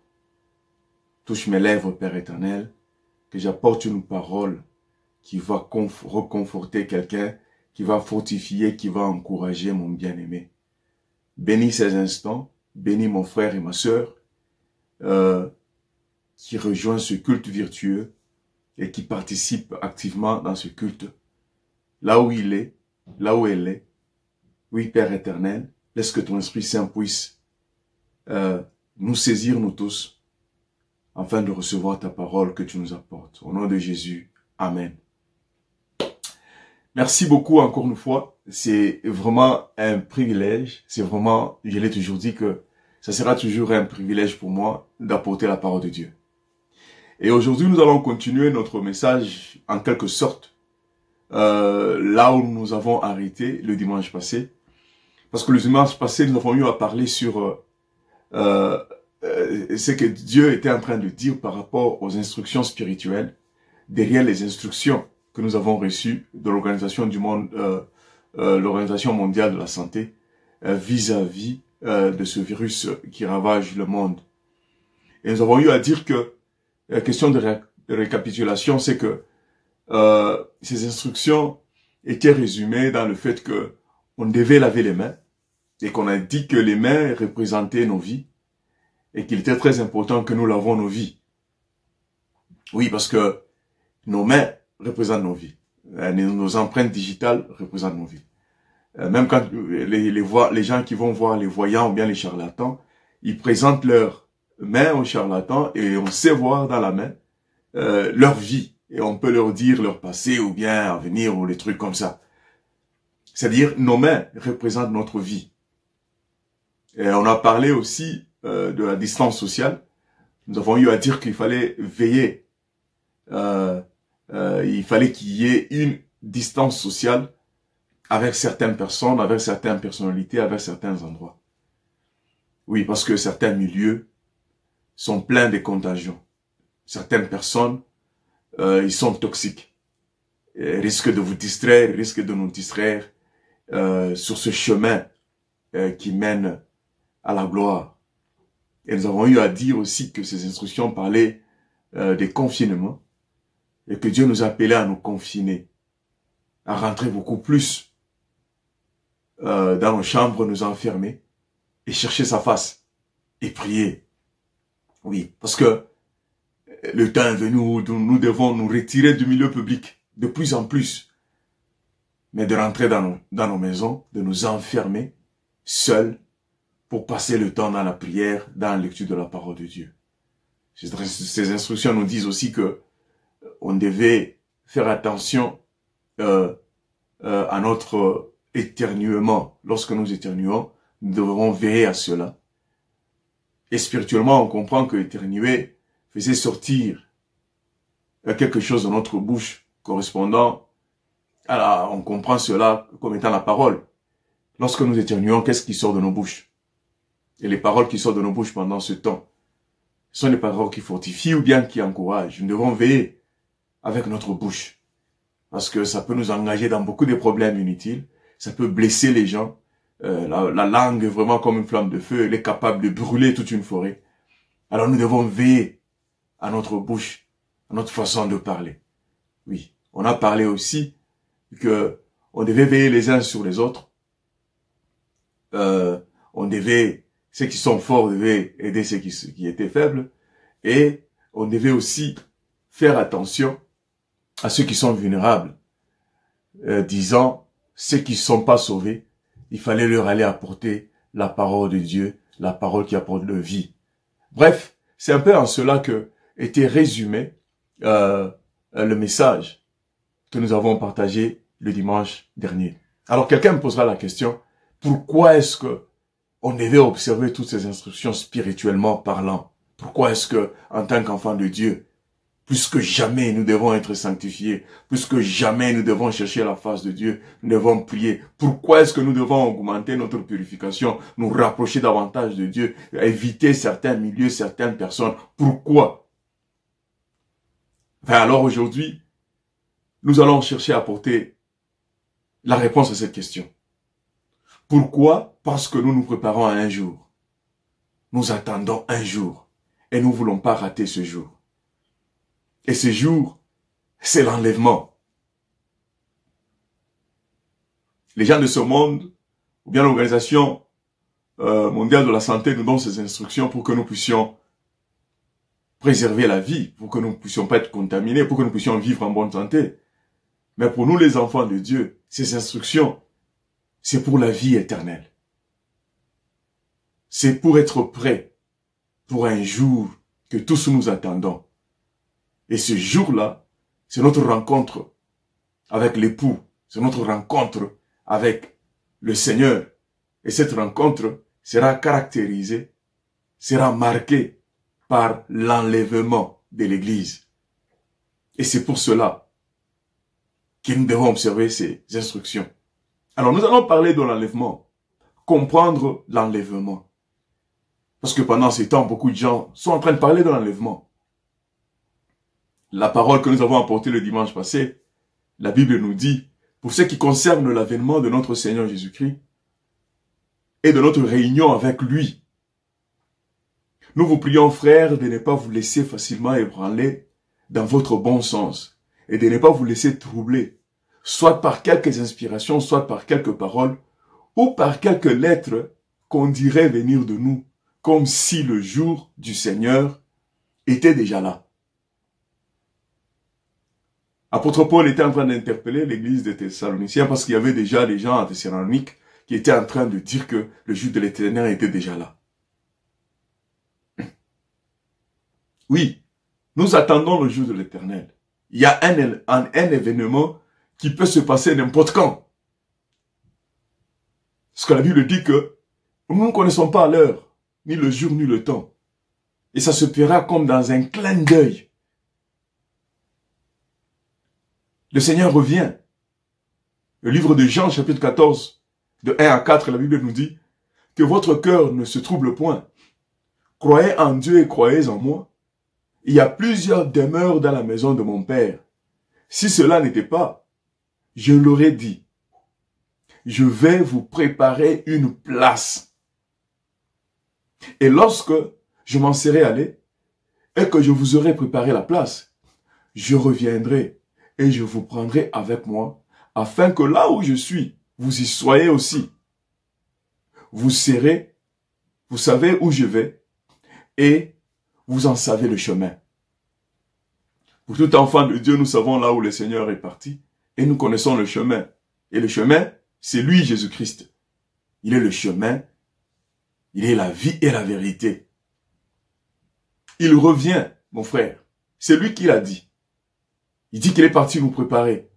Touche mes lèvres, Père éternel, que j'apporte une parole qui va reconforter quelqu'un, qui va fortifier, qui va encourager mon bien-aimé. Bénis ces instants, bénis mon frère et ma sœur, qui rejoint ce culte virtueux et qui participe activement dans ce culte, là où il est, là où elle est. Oui, Père éternel, laisse que ton Esprit Saint puisse nous saisir, nous tous, afin de recevoir ta parole que tu nous apportes. Au nom de Jésus, Amen. Merci beaucoup encore une fois. C'est vraiment un privilège. C'est vraiment, je l'ai toujours dit que ça sera toujours un privilège pour moi d'apporter la parole de Dieu. Et aujourd'hui, nous allons continuer notre message en quelque sorte là où nous avons arrêté le dimanche passé. Parce que le dimanche passé, nous avons eu à parler sur ce que Dieu était en train de dire par rapport aux instructions spirituelles, derrière les instructions que nous avons reçues de l'Organisation du monde, l'Organisation mondiale de la santé, vis-à-vis de ce virus qui ravage le monde. Et nous avons eu à dire que la question de récapitulation, c'est que ces instructions étaient résumées dans le fait que on devait laver les mains et qu'on a dit que les mains représentaient nos vies et qu'il était très important que nous lavons nos vies. Oui, parce que nos mains représentent nos vies. Nos empreintes digitales représentent nos vies. Même quand les gens qui vont voir les voyants ou bien les charlatans, ils présentent leur main aux charlatans et on sait voir dans la main leur vie. Et on peut leur dire leur passé ou bien avenir ou les trucs comme ça. C'est-à-dire, nos mains représentent notre vie. Et on a parlé aussi de la distance sociale. Nous avons eu à dire qu'il fallait veiller. Il fallait qu'il y ait une distance sociale avec certaines personnes, avec certaines personnalités, avec certains endroits. Oui, parce que certains milieux sont pleins de contagions. Certaines personnes, ils sont toxiques. Ils risquent de vous distraire, ils risquent de nous distraire sur ce chemin qui mène à la gloire. Et nous avons eu à dire aussi que ces instructions parlaient des confinements et que Dieu nous appelait à nous confiner, à rentrer beaucoup plus dans nos chambres, nous enfermer et chercher sa face et prier. Oui, parce que le temps est venu où nous devons nous retirer du milieu public de plus en plus, mais de rentrer dans nos maisons, de nous enfermer seuls pour passer le temps dans la prière, dans la lecture de la parole de Dieu. Ces instructions nous disent aussi que on devait faire attention à notre éternuement. Lorsque nous éternuons, nous devrons veiller à cela. Et spirituellement, on comprend que éternuer faisait sortir quelque chose de notre bouche correspondant à on comprend cela comme étant la parole. Lorsque nous éternuons, qu'est-ce qui sort de nos bouches? Et les paroles qui sortent de nos bouches pendant ce temps sont des paroles qui fortifient ou bien qui encouragent. Nous devons veiller avec notre bouche. Parce que ça peut nous engager dans beaucoup de problèmes inutiles. Ça peut blesser les gens. La langue est vraiment comme une flamme de feu. Elle est capable de brûler toute une forêt. Alors nous devons veiller à notre bouche, à notre façon de parler. Oui, on a parlé aussi que on devait veiller les uns sur les autres. Ceux qui sont forts devaient aider ceux qui étaient faibles. Et on devait aussi faire attention à ceux qui sont vulnérables. Disant, ceux qui ne sont pas sauvés, il fallait leur aller apporter la parole de Dieu, la parole qui apporte la vie. Bref, c'est un peu en cela que était résumé le message que nous avons partagé le dimanche dernier. Alors quelqu'un me posera la question, pourquoi est-ce que on devait observer toutes ces instructions spirituellement parlant? Pourquoi est-ce que, en tant qu'enfant de Dieu, plus que jamais nous devons être sanctifiés, plus que jamais nous devons chercher la face de Dieu, nous devons prier? Pourquoi est-ce que nous devons augmenter notre purification, nous rapprocher davantage de Dieu, éviter certains milieux, certaines personnes? Pourquoi? Enfin, alors aujourd'hui, nous allons chercher à apporter la réponse à cette question. Pourquoi? Parce que nous nous préparons à un jour. Nous attendons un jour et nous ne voulons pas rater ce jour. Et ce jour, c'est l'enlèvement. Les gens de ce monde, ou bien l'Organisation mondiale de la santé nous donne ces instructions pour que nous puissions préserver la vie, pour que nous ne puissions pas être contaminés, pour que nous puissions vivre en bonne santé. Mais pour nous les enfants de Dieu, ces instructions, c'est pour la vie éternelle. C'est pour être prêt pour un jour que tous nous attendons. Et ce jour-là, c'est notre rencontre avec l'époux, c'est notre rencontre avec le Seigneur. Et cette rencontre sera caractérisée, sera marquée par l'enlèvement de l'Église. Et c'est pour cela que nous devons observer ces instructions. Alors nous allons parler de l'enlèvement, comprendre l'enlèvement. Parce que pendant ces temps, beaucoup de gens sont en train de parler de l'enlèvement. La parole que nous avons apportée le dimanche passé, la Bible nous dit, pour ce qui concerne l'avènement de notre Seigneur Jésus-Christ et de notre réunion avec lui, nous vous prions, frères, de ne pas vous laisser facilement ébranler dans votre bon sens et de ne pas vous laisser troubler, soit par quelques inspirations, soit par quelques paroles, ou par quelques lettres qu'on dirait venir de nous, comme si le jour du Seigneur était déjà là. Apôtre Paul était en train d'interpeller l'église des Thessaloniciens parce qu'il y avait déjà des gens à Thessalonique qui étaient en train de dire que le jour de l'Éternel était déjà là. Oui, nous attendons le jour de l'Éternel. Il y a un événement qui peut se passer n'importe quand. Parce que la Bible dit que nous ne connaissons pas l'heure, ni le jour, ni le temps. Et ça se fera comme dans un clin d'œil. Le Seigneur revient. Le livre de Jean, chapitre 14, de 1 à 4, la Bible nous dit que votre cœur ne se trouble point. Croyez en Dieu et croyez en moi. Il y a plusieurs demeures dans la maison de mon Père. Si cela n'était pas, je l'aurais dit. Je vais vous préparer une place. Et lorsque je m'en serai allé, et que je vous aurai préparé la place, je reviendrai et je vous prendrai avec moi, afin que là où je suis, vous y soyez aussi. Vous savez où je vais, et vous en savez le chemin. Pour tout enfant de Dieu, nous savons là où le Seigneur est parti, et nous connaissons le chemin. Et le chemin, c'est lui, Jésus-Christ. Il est le chemin, il est la vie et la vérité. Il revient, mon frère. C'est lui qui l'a dit. Il dit qu'il est parti nous préparer.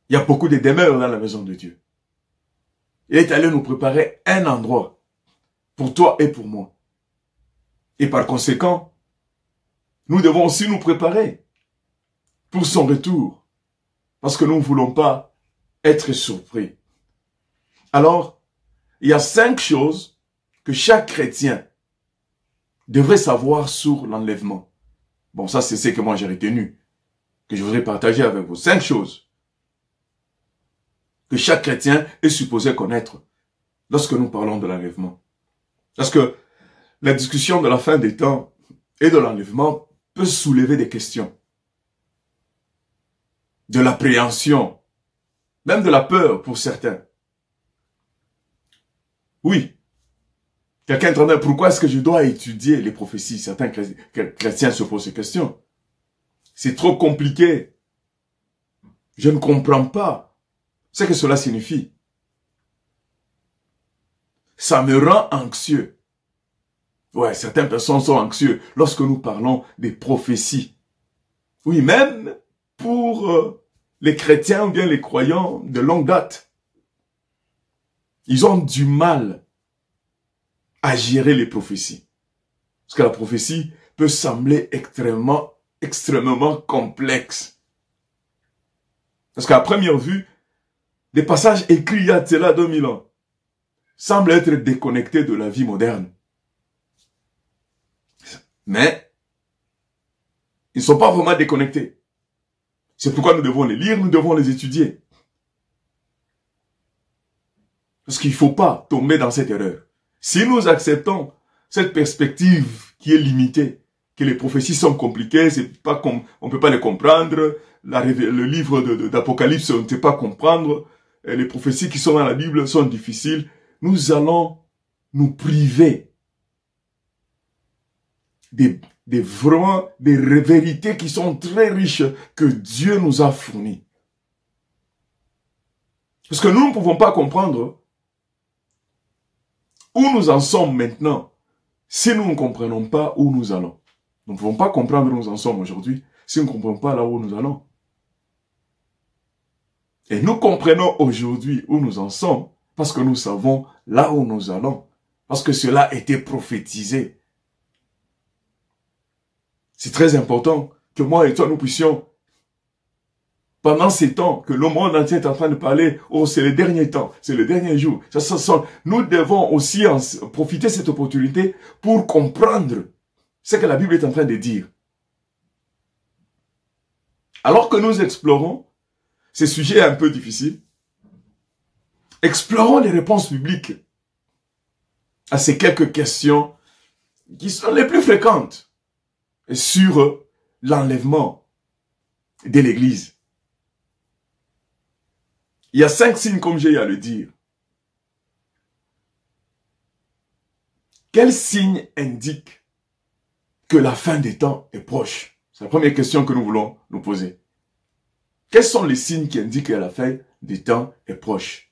Il y a beaucoup de demeures dans la maison de Dieu. Il est allé nous préparer un endroit pour toi et pour moi. Et par conséquent, nous devons aussi nous préparer pour son retour. Parce que nous ne voulons pas être surpris. Alors, il y a 5 choses que chaque chrétien devrait savoir sur l'enlèvement. Bon, ça c'est ce que moi j'ai retenu, que je voudrais partager avec vous. 5 choses que chaque chrétien est supposé connaître lorsque nous parlons de l'enlèvement. Parce que la discussion de la fin des temps et de l'enlèvement peut soulever des questions. De l'appréhension, même de la peur pour certains. Oui. Quelqu'un entendait, pourquoi est-ce que je dois étudier les prophéties? Certains chrétiens se posent ces questions. C'est trop compliqué. Je ne comprends pas ce que cela signifie. Ça me rend anxieux. Ouais, certaines personnes sont anxieuses lorsque nous parlons des prophéties. Oui, même pour les chrétiens ou bien les croyants de longue date. Ils ont du mal à gérer les prophéties. Parce que la prophétie peut sembler extrêmement complexe. Parce qu'à première vue, des passages écrits il y a cela 2000 ans semblent être déconnectés de la vie moderne. Mais, ils ne sont pas vraiment déconnectés. C'est pourquoi nous devons les lire, nous devons les étudier. Parce qu'il ne faut pas tomber dans cette erreur. Si nous acceptons cette perspective qui est limitée, que les prophéties sont compliquées, c'est pas on ne peut pas les comprendre, le livre d'Apocalypse, on ne peut pas comprendre, les prophéties qui sont dans la Bible sont difficiles, nous allons nous priver vraiment des vérités qui sont très riches que Dieu nous a fournies. Parce que nous ne pouvons pas comprendre où nous en sommes maintenant si nous ne comprenons pas où nous allons. Nous ne pouvons pas comprendre où nous en sommes aujourd'hui si nous ne comprenons pas là où nous allons. Et nous comprenons aujourd'hui où nous en sommes parce que nous savons là où nous allons. Parce que cela a été prophétisé. C'est très important que moi et toi nous puissions, pendant ces temps que le monde entier est en train de parler, oh c'est le dernier temps, c'est le dernier jour, nous devons aussi profiter de cette opportunité pour comprendre ce que la Bible est en train de dire. Alors que nous explorons ces sujets un peu difficiles, explorons les réponses bibliques à ces quelques questions qui sont les plus fréquentes sur l'enlèvement de l'Église. Il y a 5 signes comme j'ai eu à le dire. Quel signe indique que la fin des temps est proche? C'est la première question que nous voulons nous poser. Quels sont les signes qui indiquent que la fin des temps est proche?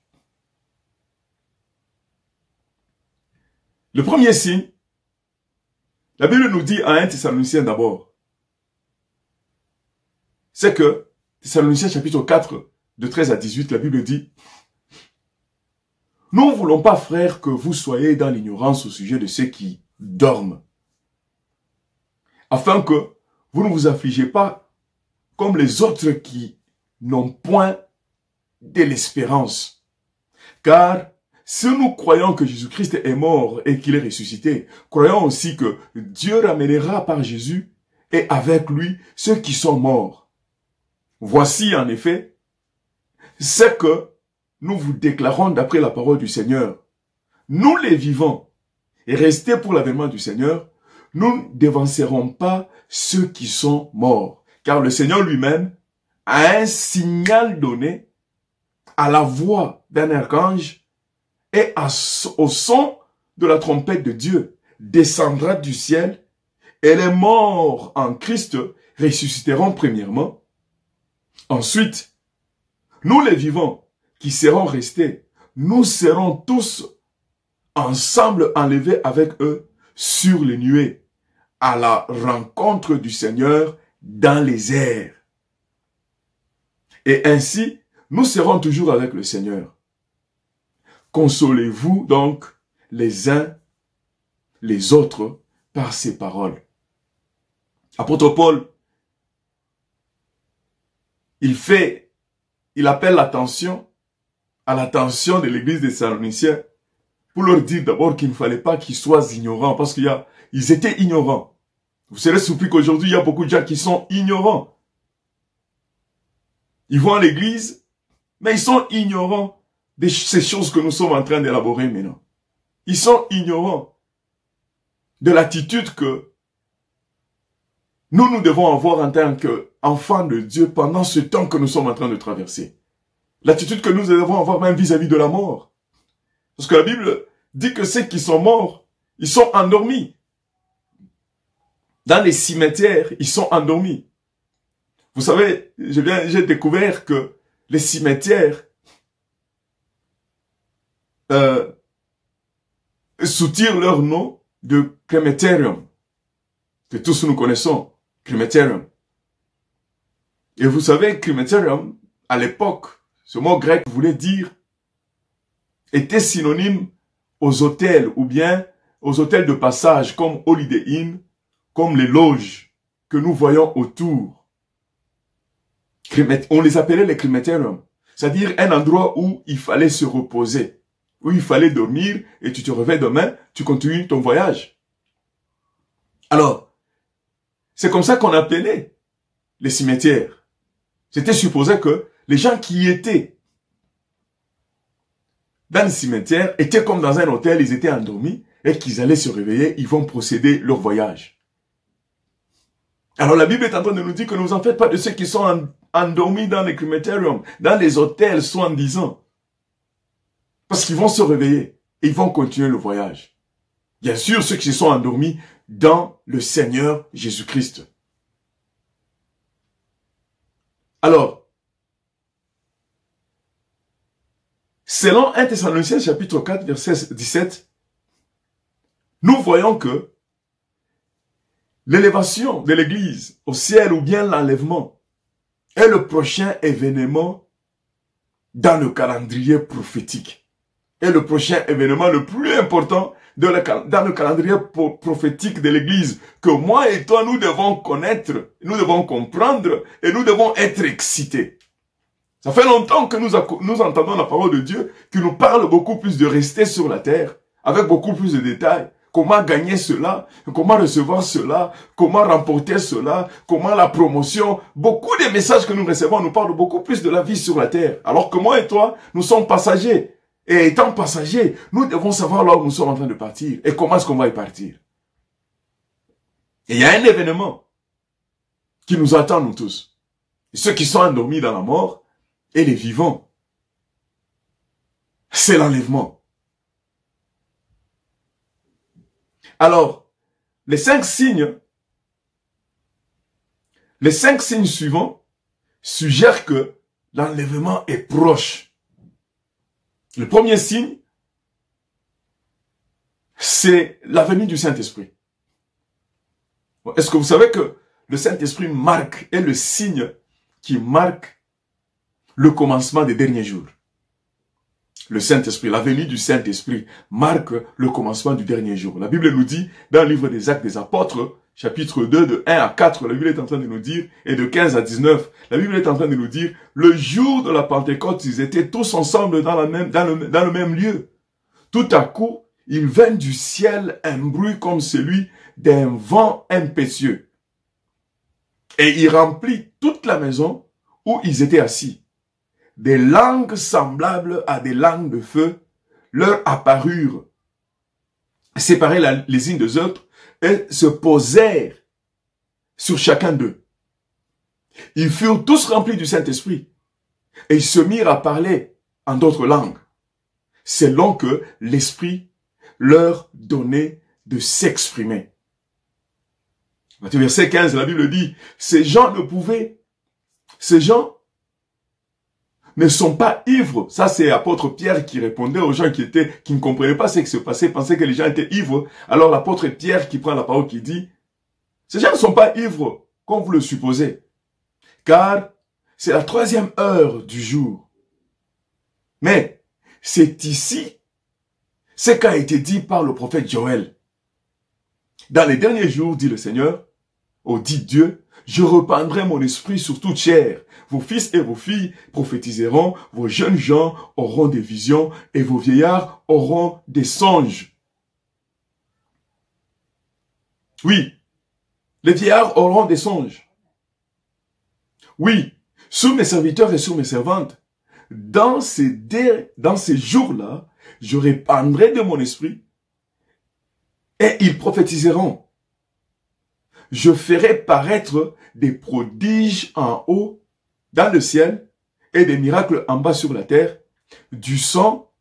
Le premier signe, la Bible nous dit à 1 Thessaloniciens d'abord, c'est que, Thessaloniciens chapitre 4, de 13 à 18, la Bible dit, « Nous ne voulons pas, frères, que vous soyez dans l'ignorance au sujet de ceux qui dorment, afin que vous ne vous affligez pas comme les autres qui n'ont point de l'espérance. Car si nous croyons que Jésus-Christ est mort et qu'il est ressuscité, croyons aussi que Dieu ramènera par Jésus et avec lui ceux qui sont morts. Voici en effet ce que nous vous déclarons d'après la parole du Seigneur. Nous les vivants et restés pour l'avènement du Seigneur, nous ne dévancerons pas ceux qui sont morts. Car le Seigneur lui-même a un signal donné à la voix d'un archange et au son de la trompette de Dieu descendra du ciel et les morts en Christ ressusciteront premièrement. Ensuite, nous les vivants qui serons restés, nous serons tous ensemble enlevés avec eux sur les nuées à la rencontre du Seigneur dans les airs. Et ainsi, nous serons toujours avec le Seigneur. Consolez-vous donc les uns les autres par ces paroles. Apôtre Paul, il appelle l'attention à l'attention de l'église des Thessaloniciens pour leur dire d'abord qu'il ne fallait pas qu'ils soient ignorants parce qu'ils étaient ignorants. Vous serez surpris qu'aujourd'hui, il y a beaucoup de gens qui sont ignorants. Ils vont à l'église, mais ils sont ignorants de ces choses que nous sommes en train d'élaborer maintenant. Ils sont ignorants de l'attitude que nous devons avoir en tant qu'enfants de Dieu pendant ce temps que nous sommes en train de traverser. L'attitude que nous devons avoir même vis-à-vis de la mort. Parce que la Bible dit que ceux qui sont morts, ils sont endormis. Dans les cimetières, ils sont endormis. Vous savez, j'ai découvert que les cimetières soutirent leur nom de crématorium, que tous nous connaissons, crématorium. Et vous savez, crématorium, à l'époque, ce mot grec voulait dire, était synonyme aux hôtels ou bien aux hôtels de passage comme Holiday Inn, comme les loges que nous voyons autour. On les appelait les crématoriums, c'est-à-dire un endroit où il fallait se reposer, où il fallait dormir et tu te réveilles demain, tu continues ton voyage. Alors, c'est comme ça qu'on appelait les cimetières. C'était supposé que les gens qui étaient dans le cimetière étaient comme dans un hôtel, ils étaient endormis et qu'ils allaient se réveiller, ils vont procéder leur voyage. Alors la Bible est en train de nous dire que ne vous en faites pas de ceux qui sont endormis dans les crématoriums, dans les hôtels soi-disant. Parce qu'ils vont se réveiller et ils vont continuer le voyage. Bien sûr, ceux qui se sont endormis dans le Seigneur Jésus-Christ. Alors, selon 1 Thessaloniciens chapitre 4, verset 17, nous voyons que l'élévation de l'Église au ciel ou bien l'enlèvement est le prochain événement dans le calendrier prophétique. Est le prochain événement le plus important dans le calendrier prophétique de l'Église que moi et toi nous devons connaître, nous devons comprendre et nous devons être excités. Ça fait longtemps que nous entendons la parole de Dieu qui nous parle beaucoup plus de rester sur la terre avec beaucoup plus de détails. Comment gagner cela, comment recevoir cela, comment remporter cela, comment la promotion. Beaucoup des messages que nous recevons nous parlent beaucoup plus de la vie sur la terre. Alors que moi et toi, nous sommes passagers. Et étant passagers, nous devons savoir là où nous sommes en train de partir et comment est-ce qu'on va y partir. Et il y a un événement qui nous attend nous tous. Et ceux qui sont endormis dans la mort et les vivants, c'est l'enlèvement. Alors, les 5 signes Les 5 signes suivants suggèrent que l'enlèvement est proche. Le premier signe, c'est la venue du Saint-Esprit. Est-ce que vous savez que le Saint-Esprit est le signe qui marque le commencement des derniers jours? Le Saint-Esprit, la venue du Saint-Esprit marque le commencement du dernier jour. La Bible nous dit, dans le livre des Actes des Apôtres, chapitre 2, de 1 à 4, la Bible est en train de nous dire, et de 15 à 19, la Bible est en train de nous dire, le jour de la Pentecôte, ils étaient tous ensemble dans le même lieu. Tout à coup, il vint du ciel un bruit comme celui d'un vent impétueux. Et il remplit toute la maison où ils étaient assis. Des langues semblables à des langues de feu leur apparurent, séparées les unes des autres, et se posèrent sur chacun d'eux. Ils furent tous remplis du Saint-Esprit, et ils se mirent à parler en d'autres langues, selon que l'Esprit leur donnait de s'exprimer. Verset 15, la Bible dit, ces gens ne sont pas ivres. Ça, c'est l'apôtre Pierre qui répondait aux gens qui ne comprenaient pas ce qui se passait, pensaient que les gens étaient ivres. Alors l'apôtre Pierre qui prend la parole qui dit, ces gens ne sont pas ivres, comme vous le supposez, car c'est la 3e heure du jour. Mais c'est ici ce qu'a été dit par le prophète Joël. Dans les derniers jours, dit le Seigneur, dit Dieu, je répandrai mon esprit sur toute chair. Vos fils et vos filles prophétiseront, vos jeunes gens auront des visions et vos vieillards auront des songes. Oui, les vieillards auront des songes. Oui, sur mes serviteurs et sur mes servantes, dans ces jours-là, je répandrai de mon esprit et ils prophétiseront. Je ferai paraître des prodiges en haut, dans le ciel, et des miracles en bas sur la terre, du sang,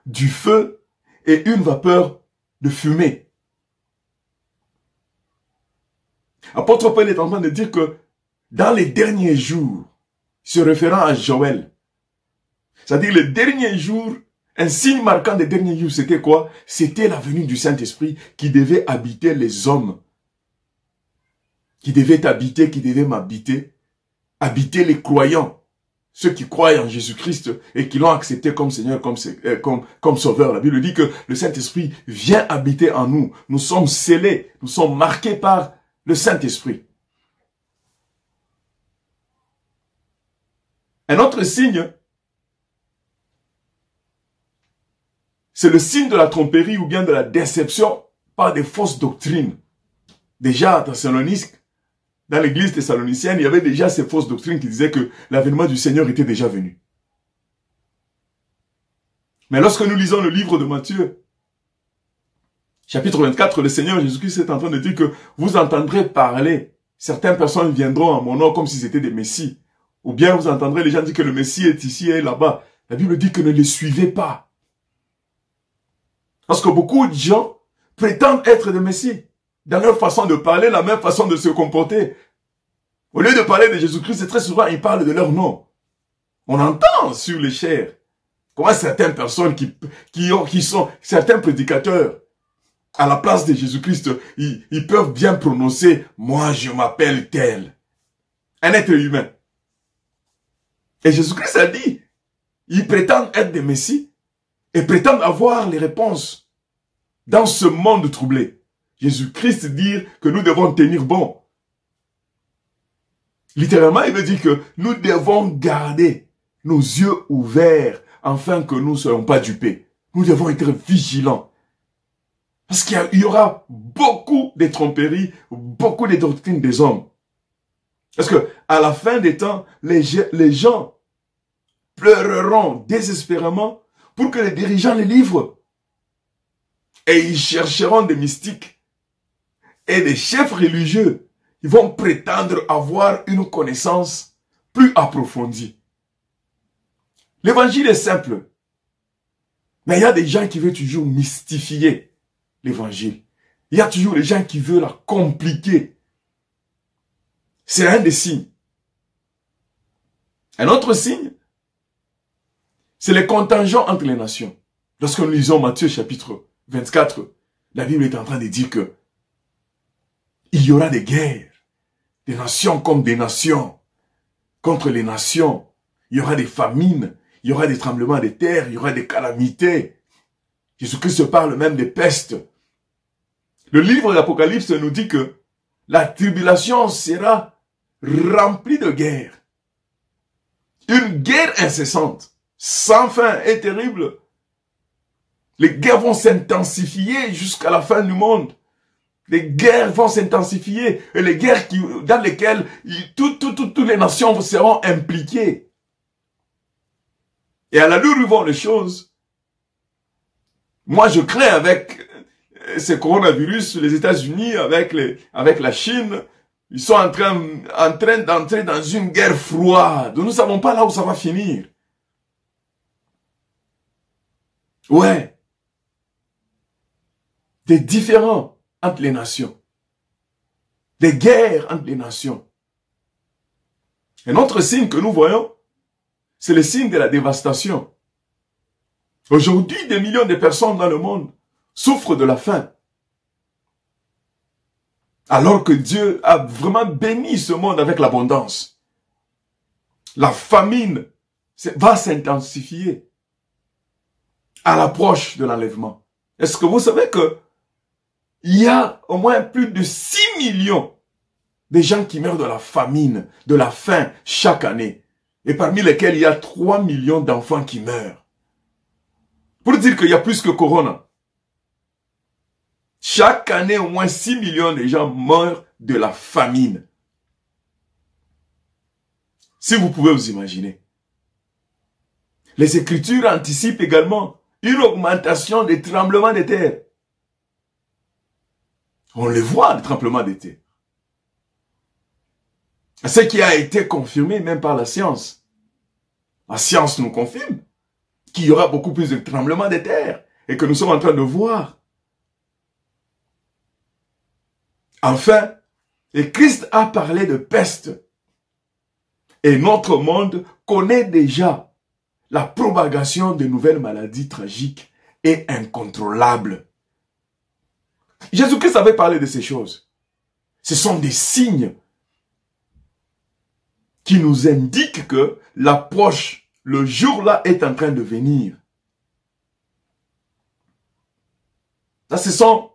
du feu et une vapeur de fumée. Apôtre Paul est en train de dire que dans les derniers jours, se référant à Joël, c'est-à-dire les derniers jours, un signe marquant des derniers jours, c'était quoi? C'était la venue du Saint-Esprit qui devait habiter les hommes. Qui devait m'habiter, habiter les croyants, ceux qui croient en Jésus-Christ et qui l'ont accepté comme Seigneur, comme Sauveur. La Bible dit que le Saint-Esprit vient habiter en nous. Nous sommes scellés, nous sommes marqués par le Saint-Esprit. Un autre signe, c'est le signe de la tromperie ou bien de la déception par des fausses doctrines. Déjà à Thessalonique, dans l'église thessalonicienne, il y avait déjà ces fausses doctrines qui disaient que l'avènement du Seigneur était déjà venu. Mais lorsque nous lisons le livre de Matthieu, chapitre 24, le Seigneur Jésus-Christ est en train de dire que vous entendrez parler, certaines personnes viendront en mon nom comme si c'était des messies. Ou bien vous entendrez les gens dire que le Messie est ici et là-bas. La Bible dit que ne les suivez pas. Parce que beaucoup de gens prétendent être des messies. Dans leur façon de parler, la même façon de se comporter. Au lieu de parler de Jésus-Christ, très souvent, ils parlent de leur nom. On entend sur les chairs comment certaines personnes qui sont certains prédicateurs, à la place de Jésus-Christ, ils peuvent bien prononcer « Moi, je m'appelle tel ». Un être humain. Et Jésus-Christ a dit, ils prétendent être des messies et prétendent avoir les réponses dans ce monde troublé. Jésus-Christ dit que nous devons tenir bon. Littéralement, il veut dire que nous devons garder nos yeux ouverts afin que nous ne soyons pas dupés. Nous devons être vigilants. Parce qu'il y aura beaucoup de tromperies, beaucoup de doctrines des hommes. Parce que à la fin des temps, les gens pleureront désespérément pour que les dirigeants les livrent. Et ils chercheront des mystiques et des chefs religieux. Ils vont prétendre avoir une connaissance plus approfondie. L'évangile est simple. Mais il y a des gens qui veulent toujours mystifier l'évangile. Il y a toujours des gens qui veulent la compliquer. C'est un des signes. Un autre signe, c'est les contingents entre les nations. Lorsque nous lisons Matthieu chapitre 24, la Bible est en train de dire que il y aura des guerres, des nations comme des nations, contre les nations. Il y aura des famines, il y aura des tremblements de terre, il y aura des calamités. Jésus-Christ parle même des pestes. Le livre de l'Apocalypse nous dit que la tribulation sera remplie de guerres. Une guerre incessante, sans fin et terrible. Les guerres vont s'intensifier jusqu'à la fin du monde. Les guerres vont s'intensifier et les guerres dans lesquelles toutes les nations seront impliquées. Et à l'allure où vont les choses, moi je crains avec ce coronavirus, les États-Unis, avec la Chine, ils sont en train d'entrer dans une guerre froide. Nous ne savons pas là où ça va finir. Ouais. Des différends entre les nations. Des guerres entre les nations. Un autre signe que nous voyons, c'est le signe de la dévastation. Aujourd'hui, des millions de personnes dans le monde souffrent de la faim. Alors que Dieu a vraiment béni ce monde avec l'abondance. La famine va s'intensifier à l'approche de l'enlèvement. Est-ce que vous savez que il y a au moins plus de 6 millions de gens qui meurent de la famine, de la faim chaque année. Et parmi lesquels il y a 3 millions d'enfants qui meurent. Pour dire qu'il y a plus que Corona. Chaque année, au moins 6 millions de gens meurent de la famine. Si vous pouvez vous imaginer. Les Écritures anticipent également une augmentation des tremblements de terre. On les voit, les tremblements de terre. Ce qui a été confirmé même par la science. La science nous confirme qu'il y aura beaucoup plus de tremblements de terre et que nous sommes en train de voir. Enfin, et Christ a parlé de peste. Et notre monde connaît déjà la propagation de nouvelles maladies tragiques et incontrôlables. Jésus-Christ avait parlé de ces choses. Ce sont des signes qui nous indiquent que l'approche, le jour là est en train de venir. Ça, ce sont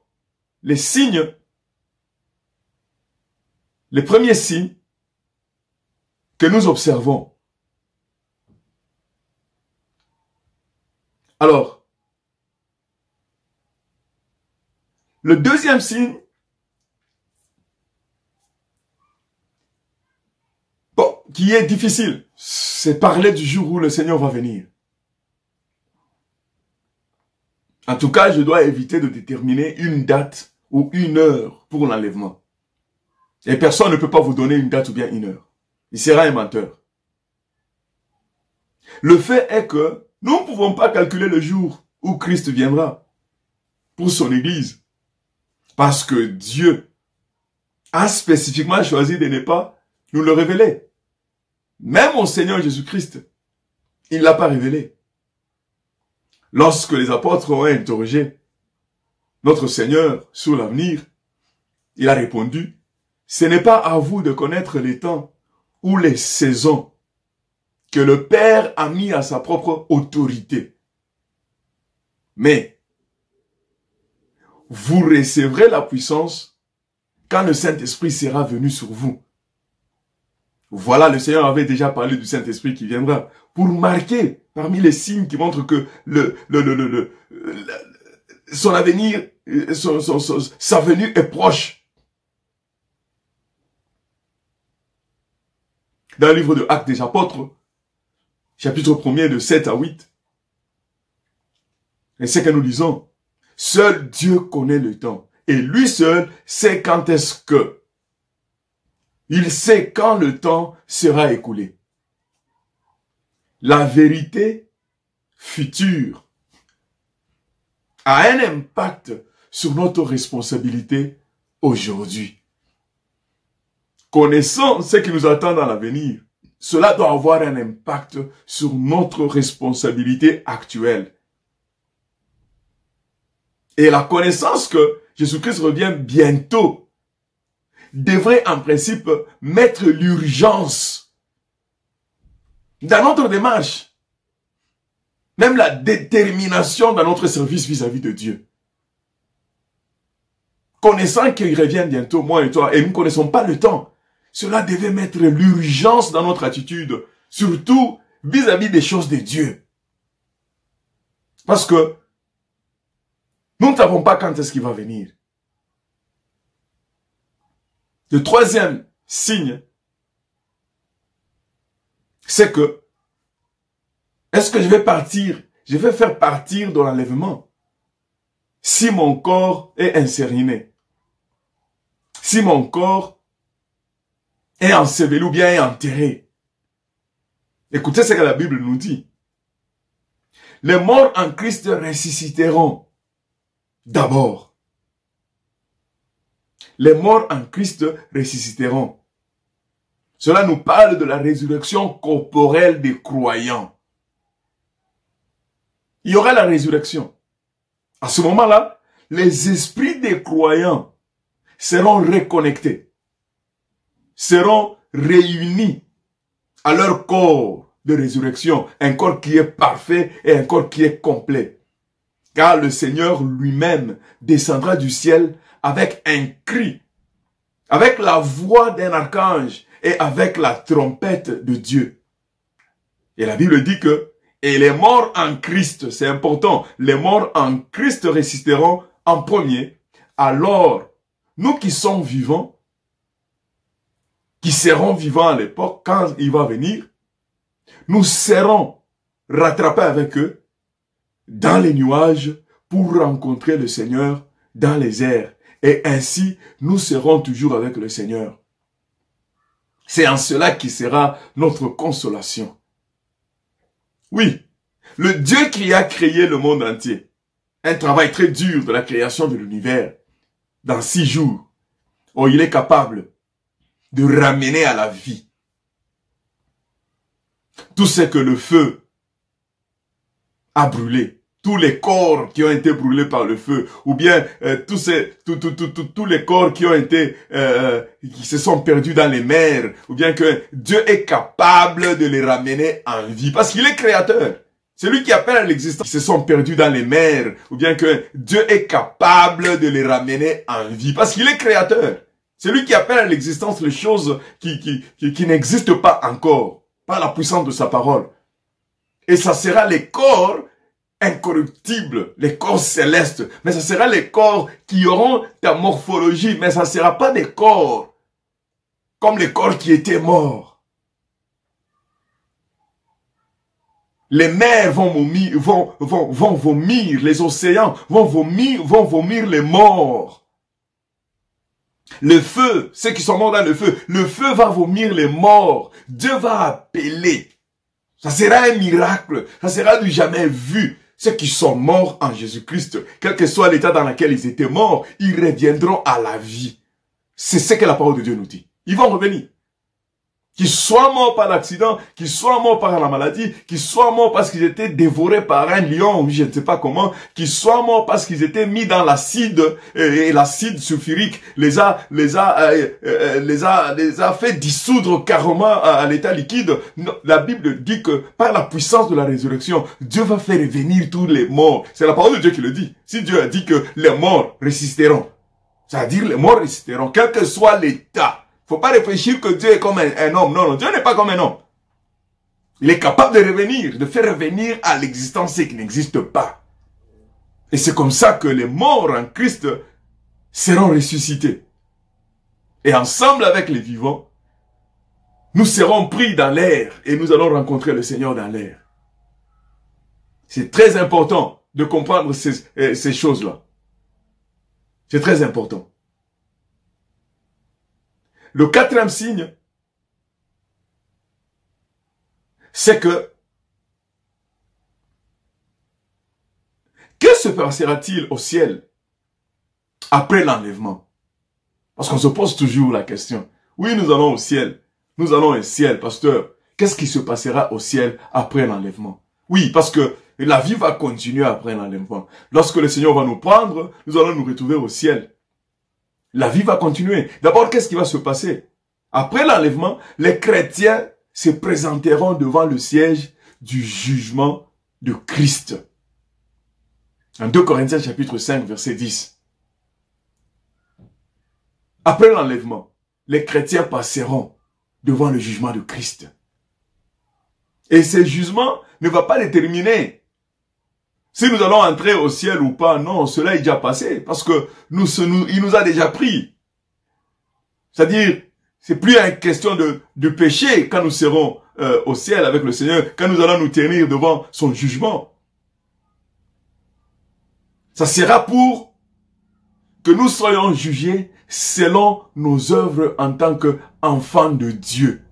les signes, les premiers signes que nous observons. Alors, le deuxième signe, qui est difficile, c'est parler du jour où le Seigneur va venir. En tout cas, je dois éviter de déterminer une date ou une heure pour l'enlèvement. Et personne ne peut pas vous donner une date ou bien une heure. Il sera un menteur. Le fait est que nous ne pouvons pas calculer le jour où Christ viendra pour son Église. Parce que Dieu a spécifiquement choisi de ne pas nous le révéler. Même au Seigneur Jésus-Christ, il ne l'a pas révélé. Lorsque les apôtres ont interrogé notre Seigneur sur l'avenir, il a répondu, « Ce n'est pas à vous de connaître les temps ou les saisons que le Père a mis à sa propre autorité. Mais vous recevrez la puissance quand le Saint-Esprit sera venu sur vous. » Voilà, le Seigneur avait déjà parlé du Saint-Esprit qui viendra pour marquer parmi les signes qui montrent que son avenir, sa venue est proche. Dans le livre de Actes des Apôtres, chapitre 1er de 7 à 8, et c'est que nous lisons, « Seul Dieu connaît le temps, et lui seul sait quand est-ce que. Il sait quand le temps sera écoulé. La vérité future a un impact sur notre responsabilité aujourd'hui. connaissant ce qui nous attend dans l'avenir, cela doit avoir un impact sur notre responsabilité actuelle. Et la connaissance que Jésus-Christ revient bientôt devrait en principe mettre l'urgence dans notre démarche, même la détermination dans notre service vis-à-vis de Dieu. Connaissant qu'il revient bientôt, moi et toi, et nous ne connaissons pas le temps, cela devait mettre l'urgence dans notre attitude, surtout vis-à-vis des choses de Dieu. Parce que nous ne savons pas quand est-ce qu'il va venir. Le troisième signe, c'est que, est-ce que je vais partir, je vais faire partir de l'enlèvement si mon corps est insériné, si mon corps est enseveli ou bien est enterré. Écoutez ce que la Bible nous dit. Les morts en Christ ressusciteront d'abord. Les morts en Christ ressusciteront. Cela nous parle de la résurrection corporelle des croyants. Il y aura la résurrection. À ce moment-là, les esprits des croyants seront reconnectés, seront réunis à leur corps de résurrection, un corps qui est parfait et un corps qui est complet. Car le Seigneur lui-même descendra du ciel avec un cri, avec la voix d'un archange et avec la trompette de Dieu. Et la Bible dit que, et les morts en Christ, c'est important, les morts en Christ ressusciteront en premier. Alors, nous qui sommes vivants, qui serons vivants à l'époque, quand il va venir, nous serons rattrapés avec eux dans les nuages pour rencontrer le Seigneur dans les airs. Et ainsi, nous serons toujours avec le Seigneur. C'est en cela qui sera notre consolation. Oui, le Dieu qui a créé le monde entier, un travail très dur de la création de l'univers, dans 6 jours, où il est capable de ramener à la vie tout ce que le feu a brûlé, tous les corps qui ont été brûlés par le feu, ou bien tous les corps qui ont été, qui se sont perdus dans les mers, ou bien que Dieu est capable de les ramener en vie, parce qu'il est créateur. C'est lui qui appelle à l'existence, qui se sont perdus dans les mers, ou bien que Dieu est capable de les ramener en vie, parce qu'il est créateur. C'est lui qui appelle à l'existence les choses qui n'existent pas encore, par la puissance de sa parole. Et ça sera les corps incorruptibles, les corps célestes, mais ça sera les corps qui auront ta morphologie, mais ça ne sera pas des corps comme les corps qui étaient morts. Les mers vont vomir, les océans vont vomir les morts. Le feu, ceux qui sont morts dans le feu va vomir les morts. Dieu va appeler. Ça sera un miracle, ça sera du jamais vu. Ceux qui sont morts en Jésus-Christ, quel que soit l'état dans lequel ils étaient morts, ils reviendront à la vie. C'est ce que la parole de Dieu nous dit. Ils vont revenir. Qu'ils soient morts par l'accident, qu'ils soient morts par la maladie, qu'ils soient morts parce qu'ils étaient dévorés par un lion, ou je ne sais pas comment, qu'ils soient morts parce qu'ils étaient mis dans l'acide, et l'acide sulfurique les a fait dissoudre carrément à l'état liquide. La Bible dit que par la puissance de la résurrection, Dieu va faire revenir tous les morts. C'est la parole de Dieu qui le dit. Si Dieu a dit que les morts résisteront, c'est-à-dire les morts résisteront, quel que soit l'état. Faut pas réfléchir que Dieu est comme un homme. Non, Dieu n'est pas comme un homme. Il est capable de revenir, de faire revenir à l'existence ce qui n'existe pas. Et c'est comme ça que les morts en Christ seront ressuscités. Et ensemble avec les vivants, nous serons pris dans l'air et nous allons rencontrer le Seigneur dans l'air. C'est très important de comprendre ces choses-là. C'est très important. Le 4e signe, c'est que se passera-t-il au ciel après l'enlèvement? Parce qu'on se pose toujours la question. Oui, nous allons au ciel. Nous allons au ciel, pasteur. Qu'est-ce qui se passera au ciel après l'enlèvement? Oui, parce que la vie va continuer après l'enlèvement. Lorsque le Seigneur va nous prendre, nous allons nous retrouver au ciel. La vie va continuer. D'abord, qu'est-ce qui va se passer? Après l'enlèvement, les chrétiens se présenteront devant le siège du jugement de Christ. En 2 Corinthiens chapitre 5, verset 10. Après l'enlèvement, les chrétiens passeront devant le jugement de Christ. Et ce jugement ne va pas déterminer si nous allons entrer au ciel ou pas. Non, cela est déjà passé parce que il nous a déjà pris. C'est-à-dire, c'est plus une question de péché quand nous serons au ciel avec le Seigneur, quand nous allons nous tenir devant son jugement. Ça sera pour que nous soyons jugés selon nos œuvres en tant qu'enfants de Dieu.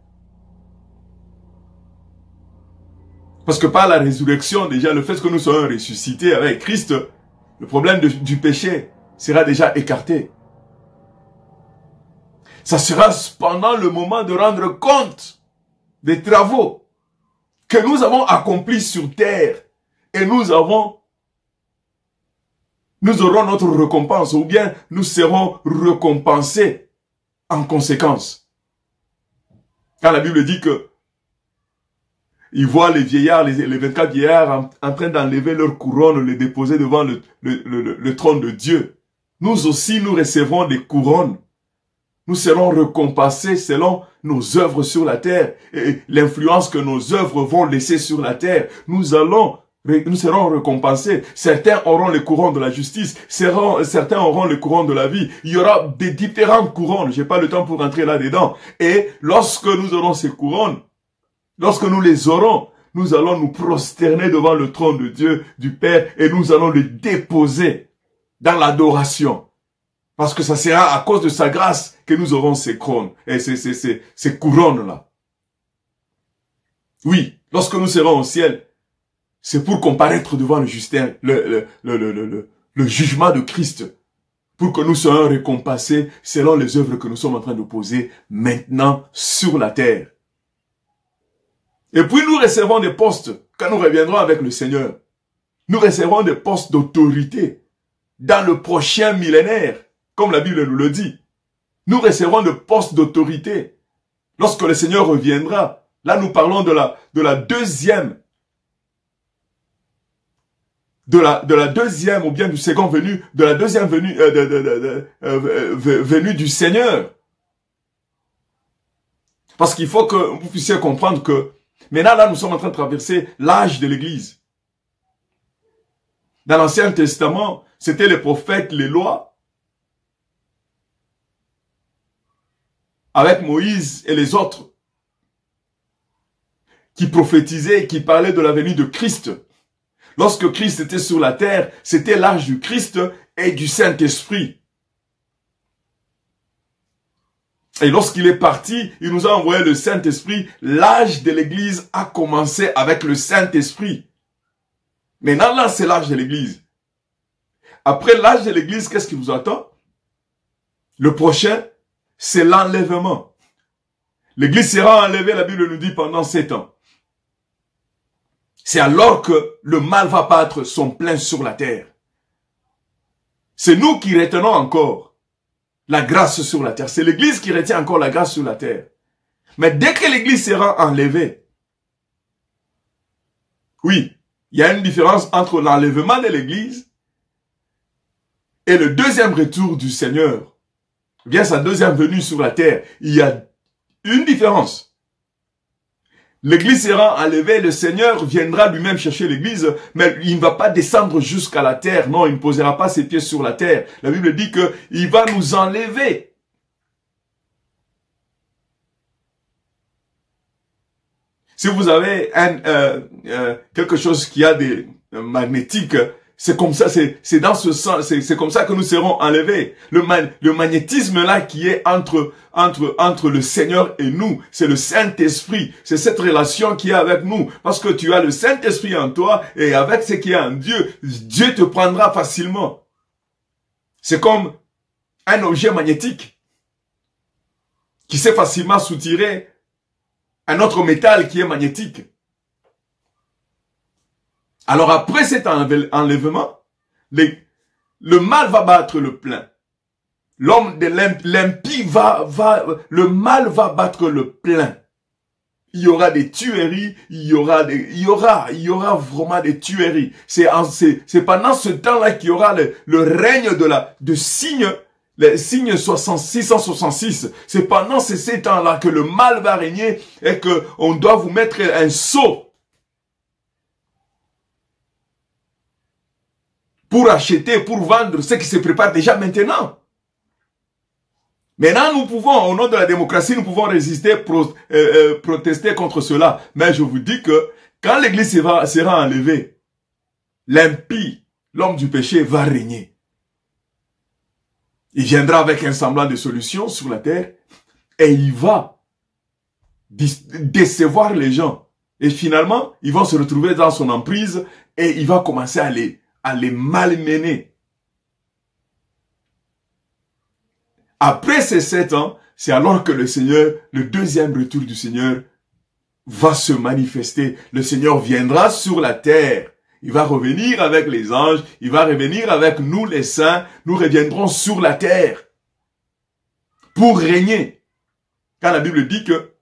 Parce que par la résurrection, déjà, le fait que nous soyons ressuscités avec Christ, le problème du péché sera déjà écarté. Ça sera pendant le moment de rendre compte des travaux que nous avons accomplis sur terre et nous aurons notre récompense ou bien nous serons récompensés en conséquence. Quand la Bible dit que ils voient les vieillards, les 24 vieillards en train d'enlever leur couronne, les déposer devant le trône de Dieu. Nous aussi, nous recevrons des couronnes. Nous serons récompensés selon nos œuvres sur la terre et l'influence que nos œuvres vont laisser sur la terre. Nous serons récompensés. Certains auront les couronnes de la justice, certains auront les couronnes de la vie. Il y aura des différentes couronnes. J'ai pas le temps pour rentrer là-dedans. Et lorsque nous aurons ces couronnes, lorsque nous les aurons, nous allons nous prosterner devant le trône de Dieu, du Père, et nous allons les déposer dans l'adoration. Parce que ça sera à cause de sa grâce que nous aurons ces couronnes, et ces couronnes-là. Oui, lorsque nous serons au ciel, c'est pour comparaître devant le justin, le jugement de Christ, pour que nous soyons récompensés selon les œuvres que nous sommes en train de poser maintenant sur la terre. Et puis nous recevrons des postes, quand nous reviendrons avec le Seigneur. Nous recevrons des postes d'autorité dans le prochain millénaire, comme la Bible nous le dit. Nous recevrons des postes d'autorité. Lorsque le Seigneur reviendra, là nous parlons de la deuxième ou bien du second venu, de la deuxième venue, venue du Seigneur. Parce qu'il faut que vous puissiez comprendre que maintenant, là, nous sommes en train de traverser l'âge de l'Église. Dans l'Ancien Testament, c'était les prophètes, les lois, avec Moïse et les autres, qui prophétisaient et qui parlaient de la venue de Christ. Lorsque Christ était sur la terre, c'était l'âge du Christ et du Saint-Esprit. Et lorsqu'il est parti, il nous a envoyé le Saint-Esprit. L'âge de l'Église a commencé avec le Saint-Esprit. Maintenant, là, c'est l'âge de l'Église. Après l'âge de l'Église, qu'est-ce qui vous attend? Le prochain, c'est l'enlèvement. L'Église sera enlevée, la Bible nous dit, pendant 7 ans. C'est alors que le mal va battre son plein sur la terre. C'est nous qui retenons encore la grâce sur la terre. C'est l'Église qui retient encore la grâce sur la terre. Mais dès que l'Église sera enlevée, oui, il y a une différence entre l'enlèvement de l'Église et le deuxième retour du Seigneur. Bien sa deuxième venue sur la terre. Il y a une différence. L'Église sera enlevée, le Seigneur viendra lui-même chercher l'Église, mais il ne va pas descendre jusqu'à la terre. Non, il ne posera pas ses pieds sur la terre. La Bible dit qu'il va nous enlever. Si vous avez quelque chose qui a des magnétiques, c'est comme ça, c'est dans ce sens, c'est comme ça que nous serons enlevés. Le magnétisme là qui est entre le Seigneur et nous, c'est le Saint-Esprit. C'est cette relation qui est avec nous. Parce que tu as le Saint-Esprit en toi et avec ce qui est en Dieu, Dieu te prendra facilement. C'est comme un objet magnétique qui sait facilement soutirer un autre métal qui est magnétique. Alors après cet enlèvement, le mal va battre le plein. L'homme de l'impie le mal va battre le plein. Il y aura des tueries, il y aura vraiment des tueries. C'est pendant ce temps-là qu'il y aura le règne de signes, les signes 666. C'est pendant ces temps-là que le mal va régner et que on doit vous mettre un sceau pour acheter, pour vendre ce qui se prépare déjà maintenant. Maintenant, nous pouvons, au nom de la démocratie, nous pouvons résister, protester contre cela. Mais je vous dis que quand l'Église sera enlevée, l'impie, l'homme du péché, va régner. Il viendra avec un semblant de solution sur la terre et il va décevoir les gens. Et finalement, ils vont se retrouver dans son emprise et il va commencer à les malmener. Après ces 7 ans, c'est alors que le Seigneur, le deuxième retour du Seigneur, va se manifester. Le Seigneur viendra sur la terre. Il va revenir avec les anges. Il va revenir avec nous les saints. Nous reviendrons sur la terre pour régner. Quand la Bible dit que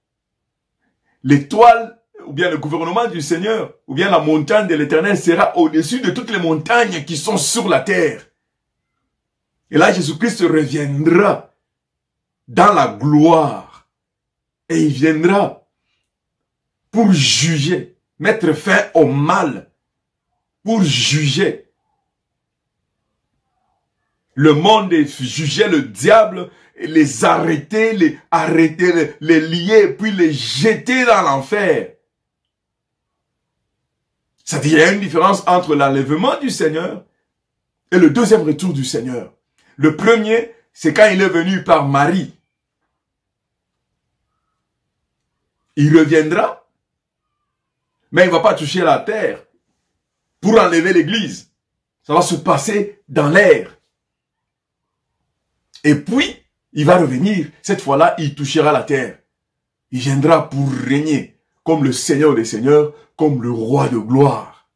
l'étoile, ou bien le gouvernement du Seigneur, ou bien la montagne de l'Éternel sera au-dessus de toutes les montagnes qui sont sur la terre. Et là, Jésus-Christ reviendra dans la gloire. Et il viendra pour juger, mettre fin au mal, pour juger le monde et juger le diable, et les arrêter, les lier, puis les jeter dans l'enfer. C'est-à-dire, il y a une différence entre l'enlèvement du Seigneur et le deuxième retour du Seigneur. Le premier, c'est quand il est venu par Marie. Il reviendra, mais il ne va pas toucher la terre pour enlever l'église. Ça va se passer dans l'air. Et puis, il va revenir. Cette fois-là, il touchera la terre. Il viendra pour régner comme le Seigneur des Seigneurs, comme le roi de gloire.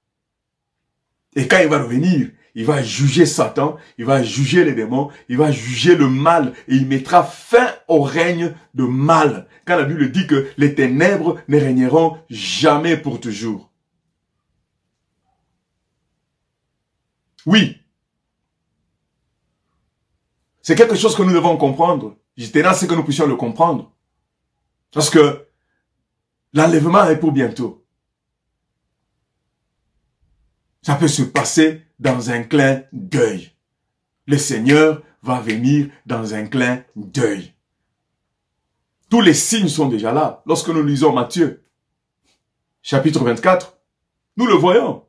Et quand il va revenir, il va juger Satan, il va juger les démons, il va juger le mal et il mettra fin au règne de mal. Quand la Bible dit que les ténèbres ne régneront jamais pour toujours. Oui. C'est quelque chose que nous devons comprendre. Je tenais à ce que nous puissions le comprendre. Parce que l'enlèvement est pour bientôt. Ça peut se passer dans un clin d'œil. Le Seigneur va venir dans un clin d'œil. Tous les signes sont déjà là. Lorsque nous lisons Matthieu, chapitre 24, nous le voyons.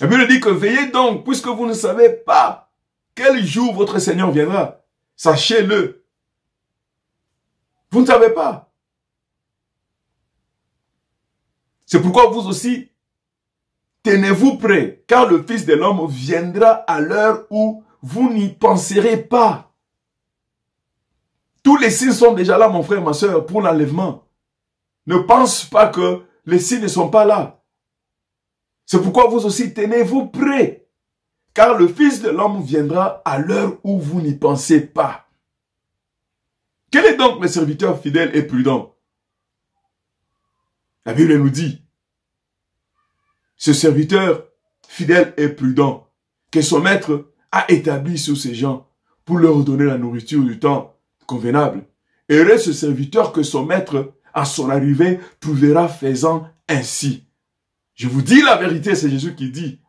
La Bible dit que veillez donc, puisque vous ne savez pas quel jour votre Seigneur viendra. Sachez-le. Vous ne savez pas. C'est pourquoi vous aussi, tenez-vous prêts, car le Fils de l'homme viendra à l'heure où vous n'y penserez pas. Tous les signes sont déjà là, mon frère, ma soeur, pour l'enlèvement. Ne pense pas que les signes ne sont pas là. C'est pourquoi vous aussi, tenez-vous prêts, car le Fils de l'homme viendra à l'heure où vous n'y pensez pas. Quel est donc le serviteur fidèle et prudent? La Bible nous dit, ce serviteur fidèle et prudent, que son maître a établi sur ces gens pour leur donner la nourriture du temps convenable. Heureux ce serviteur que son maître, à son arrivée, trouvera faisant ainsi. Je vous dis la vérité, c'est Jésus qui dit,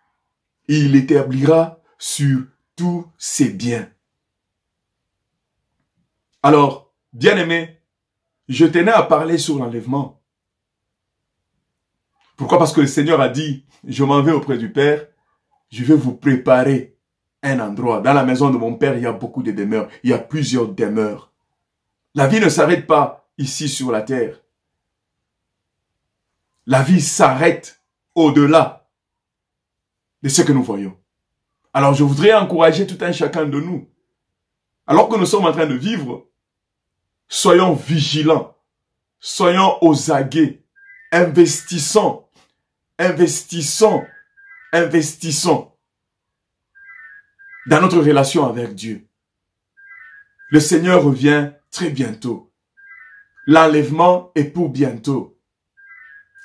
il établira sur tous ses biens. Alors, bien-aimés, je tenais à parler sur l'enlèvement. Pourquoi? Parce que le Seigneur a dit, je m'en vais auprès du Père, je vais vous préparer un endroit. Dans la maison de mon Père, il y a beaucoup de demeures. Il y a plusieurs demeures. La vie ne s'arrête pas ici sur la terre. La vie s'arrête au-delà de ce que nous voyons. Alors je voudrais encourager tout un chacun de nous. Alors que nous sommes en train de vivre Soyons vigilants. Soyons aux aguets. Investissons. Investissons. Investissons dans notre relation avec Dieu. Le Seigneur revient très bientôt. L'enlèvement est pour bientôt.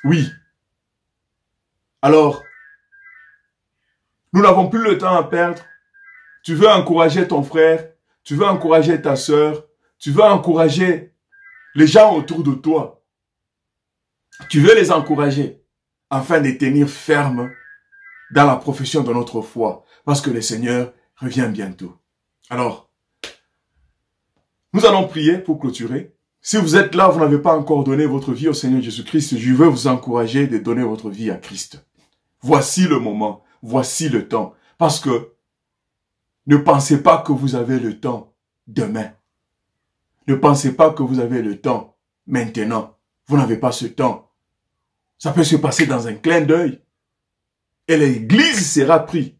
Oui. Alors, nous n'avons plus le temps à perdre. Tu veux encourager ton frère, tu veux encourager ta sœur, tu veux encourager les gens autour de toi. Tu veux les encourager afin de tenir ferme dans la profession de notre foi, parce que le Seigneur revient bientôt. Alors, nous allons prier pour clôturer. Si vous êtes là, vous n'avez pas encore donné votre vie au Seigneur Jésus-Christ, je veux vous encourager de donner votre vie à Christ. Voici le moment, voici le temps. Parce que ne pensez pas que vous avez le temps demain. Ne pensez pas que vous avez le temps maintenant. Vous n'avez pas ce temps. Ça peut se passer dans un clin d'œil. Et l'église sera prise.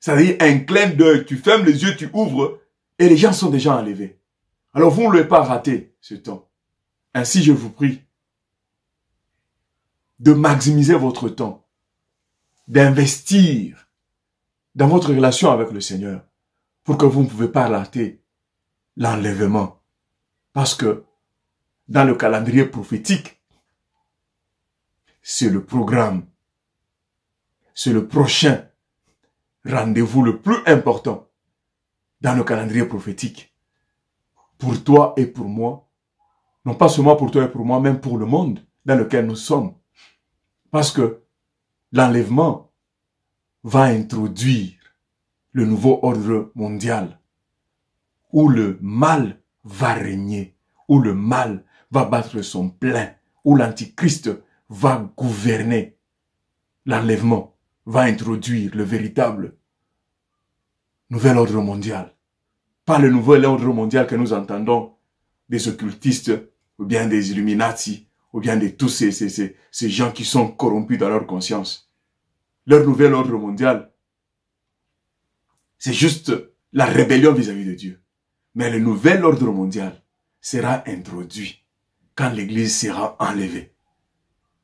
C'est-à-dire un clin d'œil. Tu fermes les yeux, tu ouvres et les gens sont déjà enlevés. Alors vous ne l'avez pas raté ce temps. Ainsi je vous prie de maximiser votre temps, d'investir dans votre relation avec le Seigneur pour que vous ne pouvez pas rater l'enlèvement. Parce que dans le calendrier prophétique, c'est le programme, c'est le prochain rendez-vous le plus important dans le calendrier prophétique. Pour toi et pour moi, non pas seulement pour toi et pour moi, même pour le monde dans lequel nous sommes. Parce que l'enlèvement va introduire le nouveau ordre mondial où le mal va régner, où le mal va battre son plein, où l'antichrist va gouverner. L'enlèvement va introduire le véritable nouvel ordre mondial. Pas le nouvel ordre mondial que nous entendons des occultistes, ou bien des Illuminati, ou bien de tous ces gens qui sont corrompus dans leur conscience. Leur nouvel ordre mondial, c'est juste la rébellion vis-à-vis de Dieu. Mais le nouvel ordre mondial sera introduit quand l'Église sera enlevée.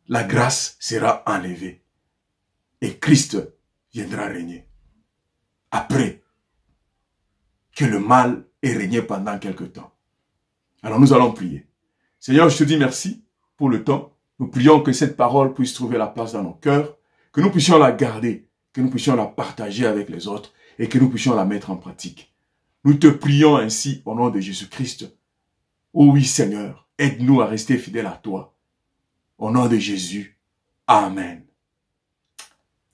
La grâce sera enlevée. Et Christ viendra régner. Après que le mal ait régné pendant quelque temps. Alors nous allons prier. Seigneur, je te dis merci pour le temps. Nous prions que cette parole puisse trouver la place dans nos cœurs, que nous puissions la garder, que nous puissions la partager avec les autres et que nous puissions la mettre en pratique. Nous te prions ainsi au nom de Jésus-Christ. Oh oui Seigneur, aide-nous à rester fidèles à toi. Au nom de Jésus, Amen.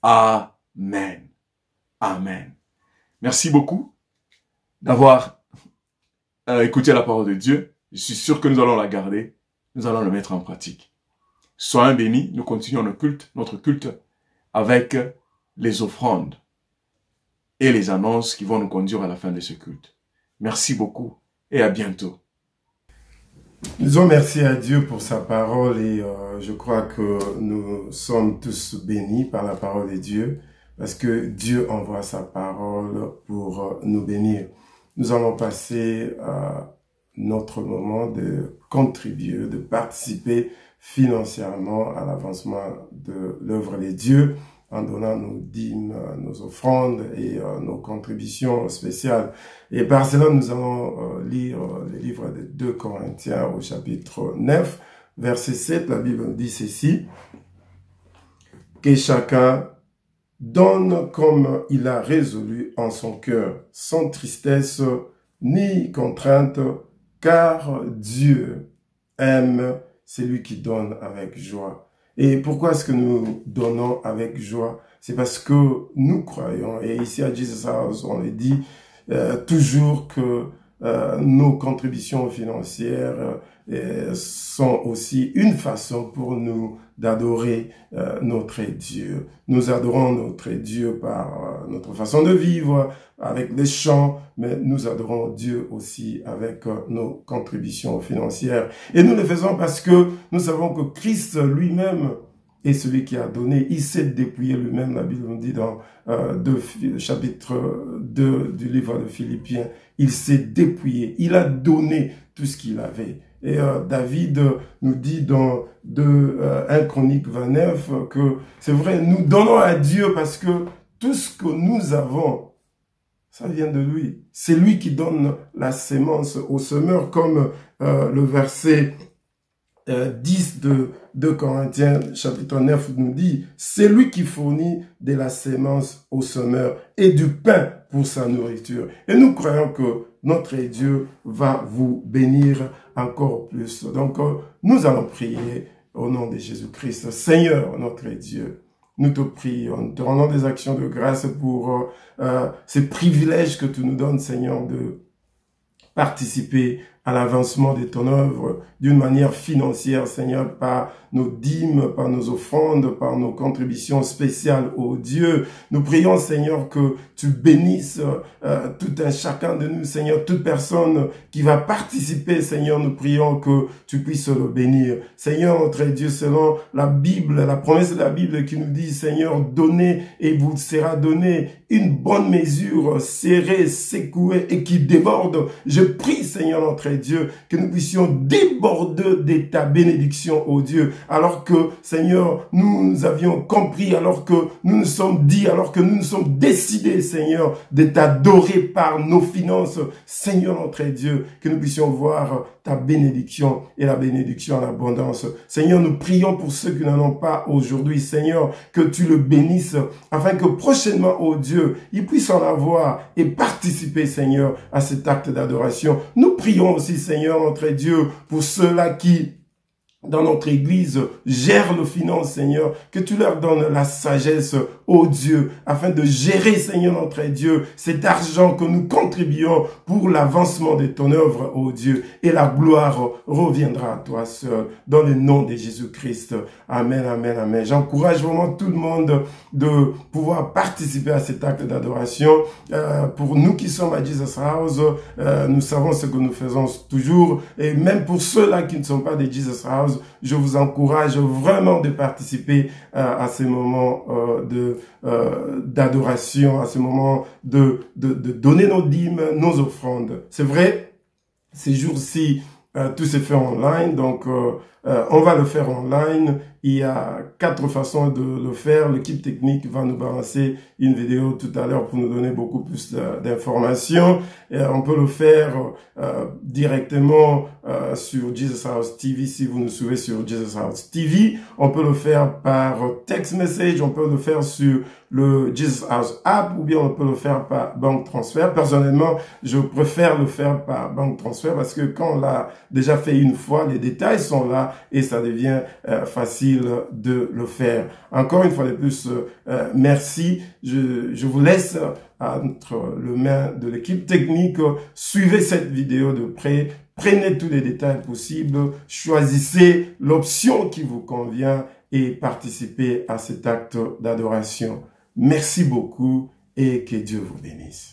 Amen. Amen. Merci beaucoup d'avoir écouté la parole de Dieu. Je suis sûr que nous allons la garder. Nous allons le mettre en pratique. Soyez bénis. Nous continuons notre culte avec les offrandes et les annonces qui vont nous conduire à la fin de ce culte. Merci beaucoup et à bientôt. Disons merci à Dieu pour sa parole et je crois que nous sommes tous bénis par la parole de Dieu parce que Dieu envoie sa parole pour nous bénir. Nous allons passer à notre moment de contribuer, de participer financièrement à l'avancement de l'œuvre de Dieu en donnant nos dîmes, nos offrandes et nos contributions spéciales. Et par cela, nous allons lire le livre de 2 Corinthiens au chapitre 9, verset 7. La Bible dit ceci: que chacun donne comme il a résolu en son cœur, sans tristesse ni contrainte, car Dieu aime celui qui donne avec joie. Et pourquoi est-ce que nous donnons avec joie? C'est parce que nous croyons, et ici à Jesus House, on le dit toujours que nos contributions financières sont aussi une façon pour nous d'adorer notre Dieu. Nous adorons notre Dieu par notre façon de vivre, avec les chants, mais nous adorons Dieu aussi avec nos contributions financières. Et nous le faisons parce que nous savons que Christ lui-même et celui qui a donné. Il s'est dépouillé lui-même, la Bible nous dit dans chapitre 2 du livre de Philippiens. Il s'est dépouillé, il a donné tout ce qu'il avait. Et David nous dit dans 1 Chronique 29 que c'est vrai, nous donnons à Dieu parce que tout ce que nous avons, ça vient de lui. C'est lui qui donne la sémence au semeur, comme le verset 10 de 2 Corinthiens chapitre 9 nous dit, c'est lui qui fournit de la sémence au semeur et du pain pour sa nourriture. Et nous croyons que notre Dieu va vous bénir encore plus. Donc, nous allons prier au nom de Jésus-Christ. Seigneur, notre Dieu, nous te prions, nous te rendons des actions de grâce pour ces privilèges que tu nous donnes, Seigneur, de participer à l'avancement de ton œuvre d'une manière financière, Seigneur, par nos dîmes, par nos offrandes, par nos contributions spéciales au Dieu. Nous prions, Seigneur, que tu bénisses tout un chacun de nous, Seigneur, toute personne qui va participer, Seigneur, nous prions que tu puisses le bénir. Seigneur, notre Dieu, selon la Bible, la promesse de la Bible qui nous dit, Seigneur, donnez et vous sera donné une bonne mesure, serrée, secouée et qui déborde. Je prie, Seigneur, notre Dieu, que nous puissions déborder de ta bénédiction, ô Dieu, alors que, Seigneur, nous avions compris, alors que nous nous sommes dit, alors que nous nous sommes décidés, Seigneur, de t'adorer par nos finances, Seigneur, notre Dieu, que nous puissions voir ta bénédiction et la bénédiction en abondance. Seigneur, nous prions pour ceux qui n'en ont pas aujourd'hui, Seigneur, que tu le bénisses, afin que prochainement, ô Dieu, ils puissent en avoir et participer, Seigneur, à cet acte d'adoration. Nous prions aussi, Seigneur, notre Dieu, pour ceux-là qui, dans notre église, gèrent nos finances, Seigneur, que tu leur donnes la sagesse, ô Dieu, afin de gérer, Seigneur, notre Dieu, cet argent que nous contribuons pour l'avancement de ton œuvre, ô Dieu, et la gloire reviendra à toi seul, dans le nom de Jésus-Christ. Amen, amen, amen. J'encourage vraiment tout le monde de pouvoir participer à cet acte d'adoration. Pour nous qui sommes à Jesus House, nous savons ce que nous faisons toujours, et même pour ceux-là qui ne sont pas de Jesus House, je vous encourage vraiment de participer à ces moments d'adoration, à ces moments de donner nos dîmes, nos offrandes. C'est vrai, ces jours-ci, tout se fait online, donc on va le faire online. Il y a 4 façons de le faire. L'équipe technique va nous balancer une vidéo tout à l'heure pour nous donner beaucoup plus d'informations. On peut le faire directement sur Jesus House TV si vous nous suivez sur Jesus House TV. On peut le faire par text message. On peut le faire sur le Jesus House app ou bien on peut le faire par banque transfert. Personnellement, je préfère le faire par banque transfert parce que quand on l'a déjà fait une fois, les détails sont là et ça devient facile de le faire. Encore une fois de plus, merci. Je vous laisse entre les mains de l'équipe technique. Suivez cette vidéo de près. Prenez tous les détails possibles. Choisissez l'option qui vous convient et participez à cet acte d'adoration. Merci beaucoup et que Dieu vous bénisse.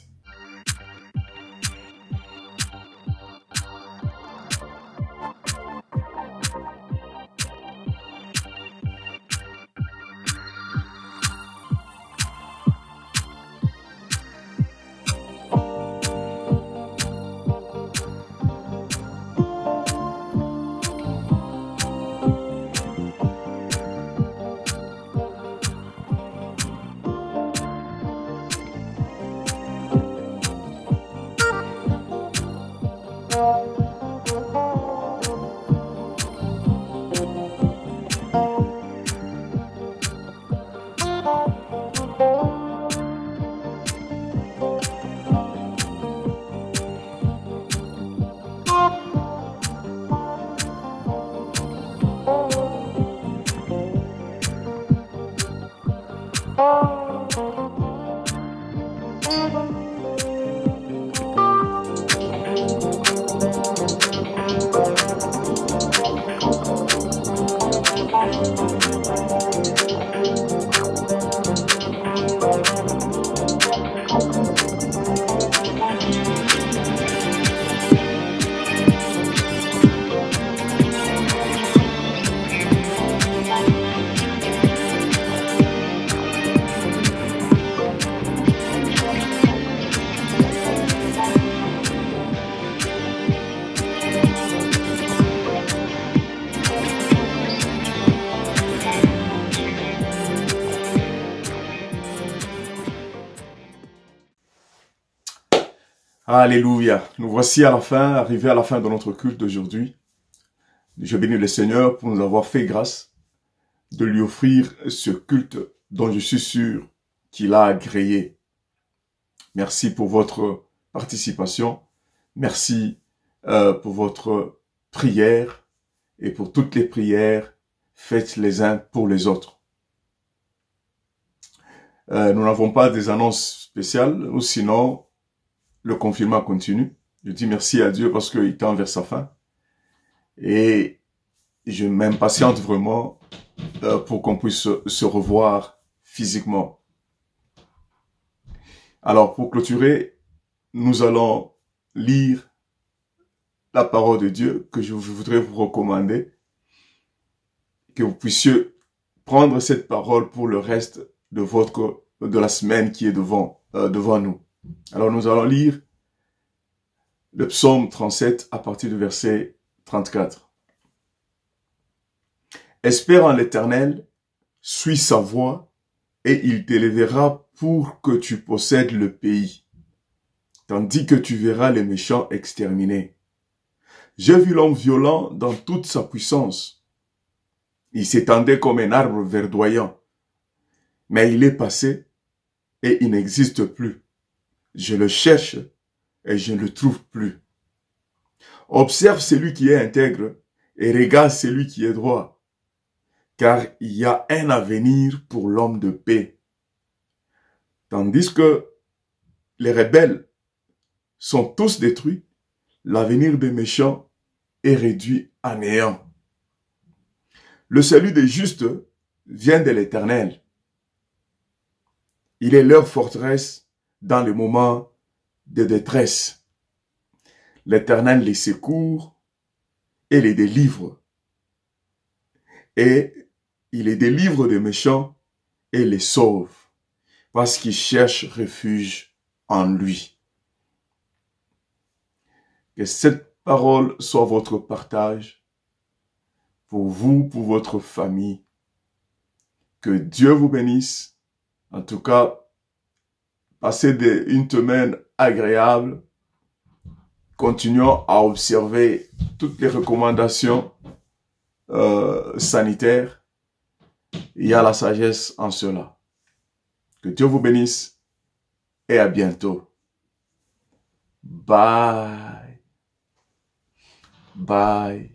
Alléluia. Nous voici à la fin, arrivés à la fin de notre culte d'aujourd'hui. Je bénis le Seigneur pour nous avoir fait grâce de lui offrir ce culte dont je suis sûr qu'il a agréé. Merci pour votre participation. Merci pour votre prière et pour toutes les prières faites les uns pour les autres. Nous n'avons pas des annonces spéciales ou sinon le confinement continue. Je dis merci à Dieu parce qu'il tend vers sa fin. Et je m'impatiente vraiment pour qu'on puisse se revoir physiquement. Alors, pour clôturer, nous allons lire la parole de Dieu que je voudrais vous recommander, que vous puissiez prendre cette parole pour le reste de la semaine qui est devant nous. Alors, nous allons lire le psaume 37 à partir du verset 34. Espère en l'Éternel, suis sa voix, et il t'élèvera pour que tu possèdes le pays, tandis que tu verras les méchants exterminés. J'ai vu l'homme violent dans toute sa puissance. Il s'étendait comme un arbre verdoyant, mais il est passé et il n'existe plus. Je le cherche et je ne le trouve plus. Observe celui qui est intègre et regarde celui qui est droit, car il y a un avenir pour l'homme de paix. Tandis que les rebelles sont tous détruits, l'avenir des méchants est réduit à néant. Le salut des justes vient de l'Éternel. Il est leur forteresse dans les moments de détresse. L'Éternel les secourt et les délivre. Et il les délivre des méchants et les sauve, parce qu'ils cherchent refuge en lui. Que cette parole soit votre partage pour vous, pour votre famille. Que Dieu vous bénisse. En tout cas, passez une semaine agréable. Continuons à observer toutes les recommandations sanitaires. Il y a la sagesse en cela. Que Dieu vous bénisse et à bientôt. Bye. Bye.